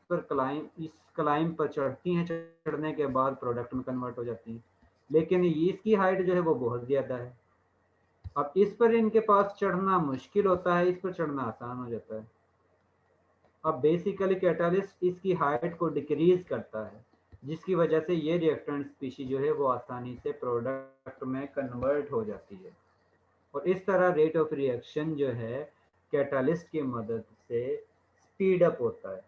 क्लाइंब पर चढ़ती हैं, चढ़ने के बाद प्रोडक्ट में कन्वर्ट हो जाती हैं। लेकिन इसकी हाइट जो है वो बहुत ज़्यादा है। अब इस पर इनके पास चढ़ना मुश्किल होता है, इस पर चढ़ना आसान हो जाता है। अब बेसिकली कैटालिस्ट इसकी हाइट को डिक्रीज करता है, जिसकी वजह से ये रिएक्टेंट स्पीशीज जो है वो आसानी से प्रोडक्ट में कन्वर्ट हो जाती है। और इस तरह रेट ऑफ रिएक्शन जो है कैटालिस्ट की मदद से स्पीड अप होता है।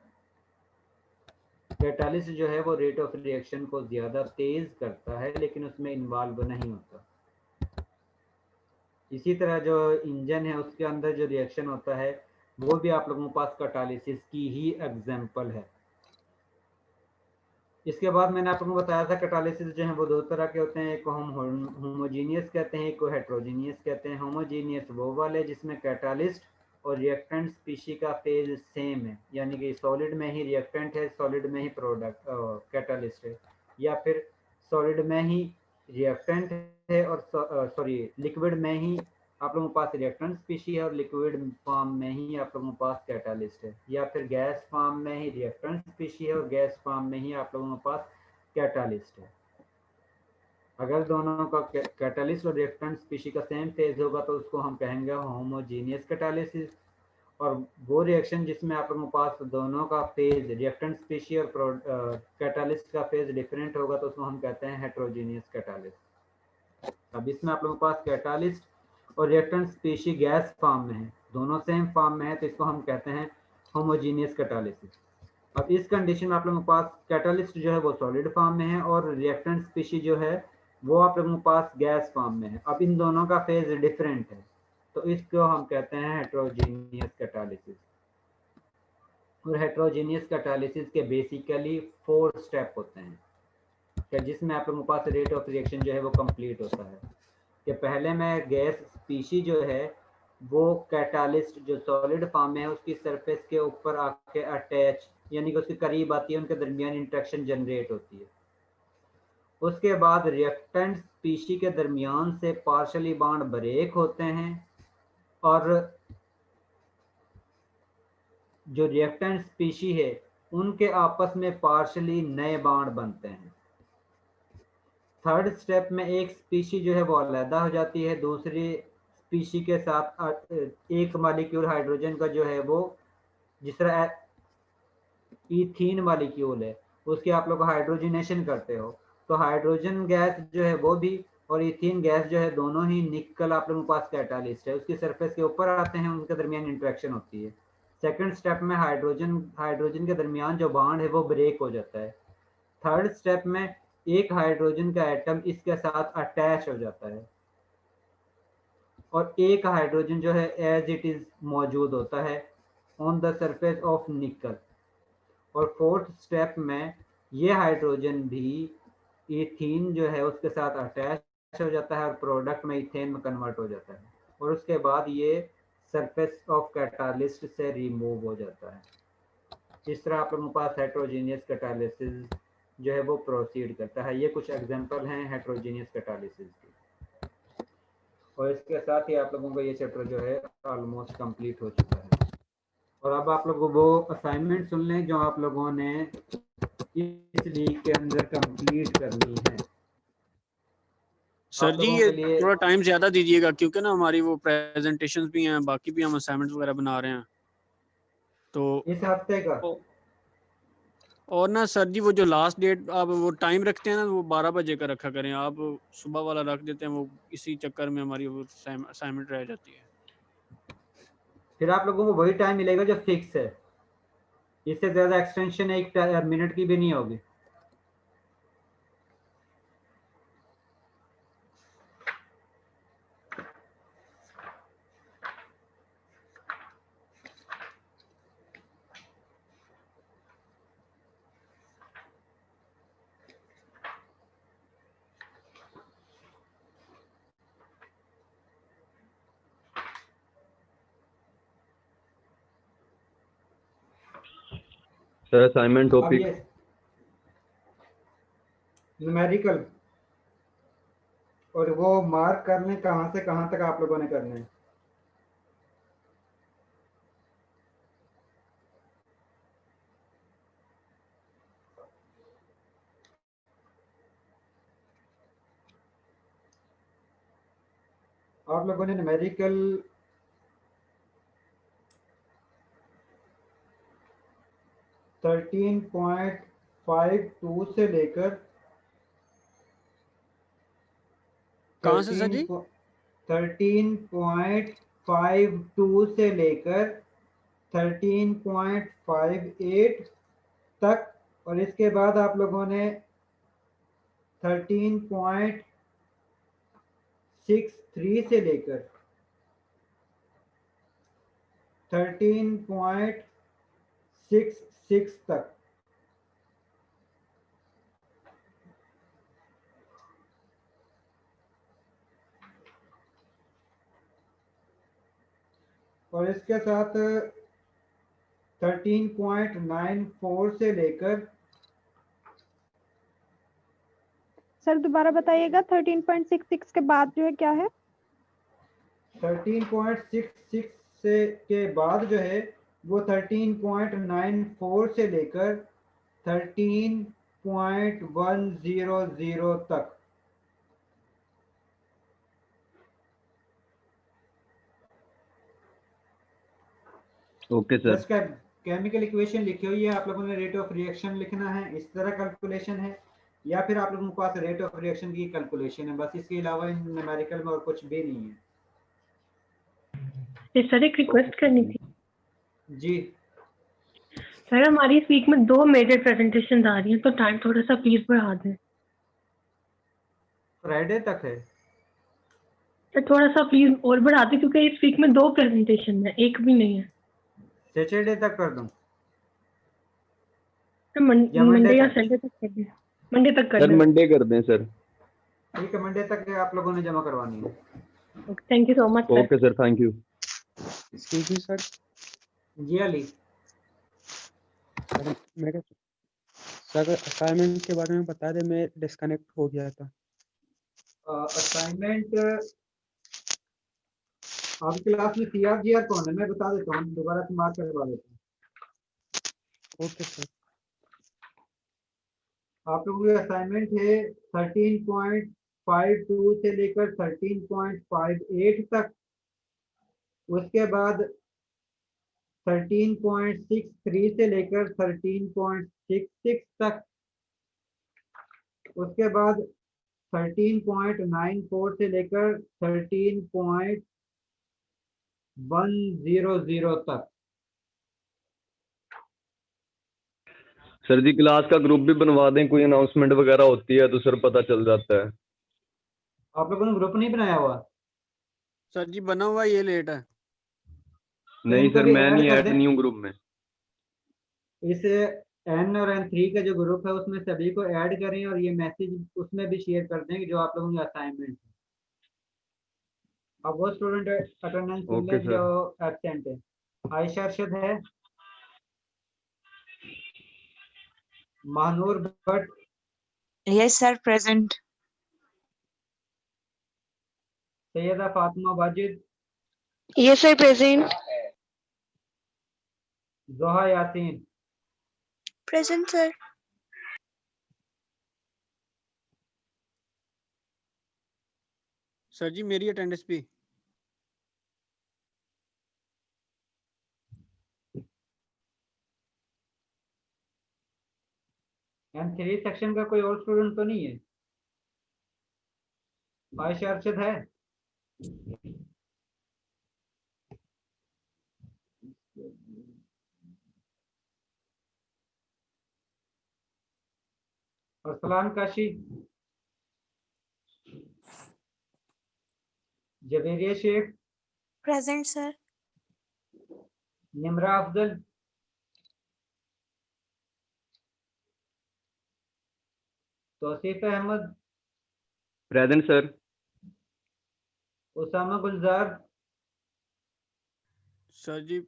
कैटालिस्ट जो है वो रेट ऑफ रिएक्शन को ज़्यादा तेज़ करता है लेकिन उसमें इन्वॉल्व नहीं होता। इसी तरह जो इंजन है उसके अंदर जो रिएक्शन होता है वो भी आप लोगों के पास कैटालिसिस की ही एग्जाम्पल है। इसके बाद मैंने आप लोगों को बताया था कैटालिसिस जो है वो दो तरह के होते हैं, एक को हम होमोजीनियस कहते हैं, एक को हेट्रोजीनियस कहते हैं। होमोजीनियस वो वाले जिसमें कैटालिस्ट और रिएक्टेंट स्पीशी का फेज सेम है, यानी कि सॉलिड में ही रिएक्टेंट है, सॉलिड में ही प्रोडक्ट कैटालिस्ट है, या फिर सॉलिड में ही रिएक्टेंट है और लिक्विड में ही आप लोगों के पास रिएक्टेंट स्पीशी है और लिक्विड फॉर्म में ही आप लोगों के पास कैटालिस्ट है, या फिर गैस फॉर्म में ही रिएक्टेंट स्पीशी है और गैस फॉर्म में ही आप लोगों के पास कैटालिस्ट है। अगर दोनों का कैटालिस्ट और रिएक्टेंट स्पीशी का सेम फेज होगा तो उसको हम कहेंगे होमोजीनियस कैटालिसिस, और वो रिएक्शन जिसमें आप लोगों के पास दोनों का फेज रिएक्टेंट स्पीशी और कैटालिस्ट का फेज डिफरेंट होगा तो उसको हम कहते हैं हेट्रोजीनियस कैटालिस्ट। अब इसमें आप लोगों के पास कैटालिस्ट और रिएक्टेंट स्पीशी गैस फॉर्म में है, दोनों सेम फॉर्म में है, तो इसको हम कहते हैं होमोजीनियस कैटालिसिस। अब इस कंडीशन में आप लोगों के पास कैटालिस्ट जो है वो सॉलिड फॉर्म में है और रिएक्टेंट स्पीशी जो है वो आप लोगों के पास गैस फॉर्म में है। अब इन दोनों का फेज डिफरेंट है तो इसको हम कहते हैं हेट्रोजीनियस कैटालिसिस। और हेट्रोजीनियस कैटालिसिस के बेसिकली 4 स्टेप होते हैं कि जिसमें आप लोगों के पास रेट ऑफ रिएक्शन जो है वो कंप्लीट होता है। कि पहले में गैस स्पीशी जो है वो कैटालिस्ट जो सॉलिड फॉर्म में है उसकी सरफेस के ऊपर आके अटैच यानी कि उसके करीब आती है, उनके दरमियान इंटरेक्शन जनरेट होती है। उसके बाद रिएक्टेंट स्पीशी के दरमियान से पार्शली बॉन्ड ब्रेक होते हैं और जो रिएक्टेंट स्पीशी है उनके आपस में पार्शली नए बॉन्ड बनते हैं। थर्ड स्टेप में एक स्पीशी जो है वो अलहदा हो जाती है दूसरी स्पीशी के साथ। एक मॉलिक्यूल हाइड्रोजन का जो है वो जिस तरह ईथीन मॉलिक्यूल है उसके आप लोग हाइड्रोजनेशन करते हो तो हाइड्रोजन गैस जो है वो भी और ईथीन गैस जो है दोनों ही निकल आप लोगों के पास कैटालिस्ट है, उसकी सरफेस के ऊपर आते हैं, उनके दरमियान इंटरेक्शन होती है। सेकंड स्टेप में हाइड्रोजन के दरमियान जो बॉन्ड है वो ब्रेक हो जाता है। थर्ड स्टेप में एक हाइड्रोजन का एटम इसके साथ अटैच हो जाता है और एक हाइड्रोजन जो है एज इट इज मौजूद होता है ऑन द सरफेस ऑफ निकल। और फोर्थ स्टेप में ये हाइड्रोजन भी ईथीन जो है उसके साथ अटैच हो जाता है और प्रोडक्ट में इथेन में कन्वर्ट हो जाता है और उसके बाद ये सरफेस ऑफ कैटालिस्ट से रिमूव हो जाता है। इस तरह आप लोगों के पास हेट्रोजीनियस कैटालिसिस जो है वो प्रोसीड करता है। ये कुछ एग्जांपल हैं हेट्रोजीनियस कैटालिसिस के, और इसके साथ ही आप लोगों को ये चैप्टर जो है ऑलमोस्ट कंप्लीट हो चुका है। और अब आप लोगों वो असाइनमेंट सुन लें जो आप लोगों ने इस वीक के अंदर कंप्लीट करनी है। सर जी ये थोड़ा टाइम ज्यादा दीजिएगा क्योंकि ना हमारी वो प्रेजेंटेशंस भी हैं, बाकी भी हम असाइनमेंट्स वगैरह बना रहे हैं तो इस हफ्ते का। और ना सर जी वो जो लास्ट डेट आप वो टाइम रखते हैं ना वो 12 बजे का रखा करें, आप सुबह वाला रख देते हैं, वो इसी चक्कर में हमारी वो असाइनमेंट रह जाती है। फिर आप लोगों को वही टाइम मिलेगा जो फिक्स है, इससे ज्यादा एक्सटेंशन 1 मिनट की भी नहीं होगी। सर असाइनमेंट अब टॉपिक ये न्यूमेरिकल, और वो मार्क करने कहाँ से कहाँ तक आप लोगों ने करने हैं? आप लोगों ने न्यूमेरिकल 13.52 से लेकर कहाँ से सर जी? 13.52 से लेकर 13.58 तक, और इसके बाद आप लोगों ने 13.63 से लेकर 13.66 तक। और इसके साथ 13.94 से लेकर, सर दोबारा बताइएगा 13.66 के बाद जो है क्या है? 13.66 से के बाद जो है वो 13.94 से लेकर 13.100 तक। Okay sir. इसका केमिकल इक्वेशन लिखी हुई है, आप लोगों ने रेट ऑफ रिएक्शन लिखना है, इस तरह कैलकुलेशन है, या फिर आप लोगों के पास रेट ऑफ रिएक्शन की कैलकुलेशन है, बस इसके अलावा इन न्यूमेरिकल में और कुछ भी नहीं है। सर एक रिक्वेस्ट करनी थी। जी सर हमारी इस वीक में 2 मेजर प्रेजेंटेशन आ रही हैं, तो टाइम थोड़ा सा प्लीज बढ़ा दें। फ्राइडे तक है सर थोड़ा सा प्लीज और बढ़ा दें, क्योंकि इस वीक में 2 प्रेजेंटेशन है, एक भी नहीं है। सैटरडे तक कर दूं सर या मंडे या तक? संडे तक कर दें, मंडे तक कर सर दें। मंडे कर दें सर। ठीक है, मंडे तक आप लोगों ने जमा करवानी है। Thank you so much sir. Okay sir, thank you. Excuse me sir. जी अली। सर मेरे सर असाइनमेंट के बारे में बता दें, मैं डिस्कनेक्ट हो गया था। असाइनमेंट आपकी क्लास में CRGR कौन है? मैं बता देता हूँ, दोबारा से मार्क करवा देता हूँ। Okay sir. आप लोगों की असाइनमेंट है 13.52 से लेकर 13.58 तक, उसके बाद 13.63 से लेकर 13.66 तक, उसके बाद 13.94 से लेकर 13.100 तक। सर जी क्लास का ग्रुप भी बनवा दें, कोई अनाउंसमेंट वगैरह होती है तो सर पता चल जाता है। आप लोगों ने ग्रुप नहीं बनाया हुआ? सर जी बना हुआ, ये लेट है। नहीं इनको सर, भी मैं ऐड नहीं कर ऐड दें नहीं हूँ ग्रुप में। इस N और N3 का जो ग्रुप है उसमें सभी को ऐड करें, और ये मैसेज उसमें भी शेयर कर दें कि जो आप लोगों की असाइनमेंट है। अब वो स्टूडेंट अटेंडेंस सुन ओके लें जो सर। एब्सेंट है। आयशा अरशद है, Mahnoor Bhatt, yes sir present. Syeda Fatima Wajid, yes sir present. Zoha Yasin, present sir. Sir ji मेरी अटेंडेंस भी। N3 सेक्शन का कोई और स्टूडेंट तो नहीं है? आयशा अरशद है? Arsalan Kashi, Javeria Sheikh, present sir. Nimra Afzal, Tauseef Ahmad, present sir. Usama Gulzar, sir जी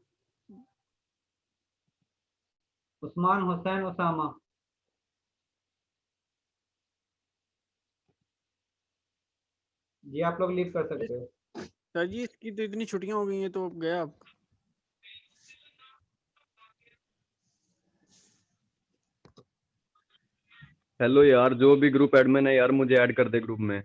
उस्मान हुसैन उसामा। जी आप लोग लीव कर सकते हो। सर जी इसकी तो इतनी छुट्टियां हो गई हैं तो गया अब। हेलो यार, जो भी ग्रुप एडमिन है यार, मुझे ऐड कर दे ग्रुप में।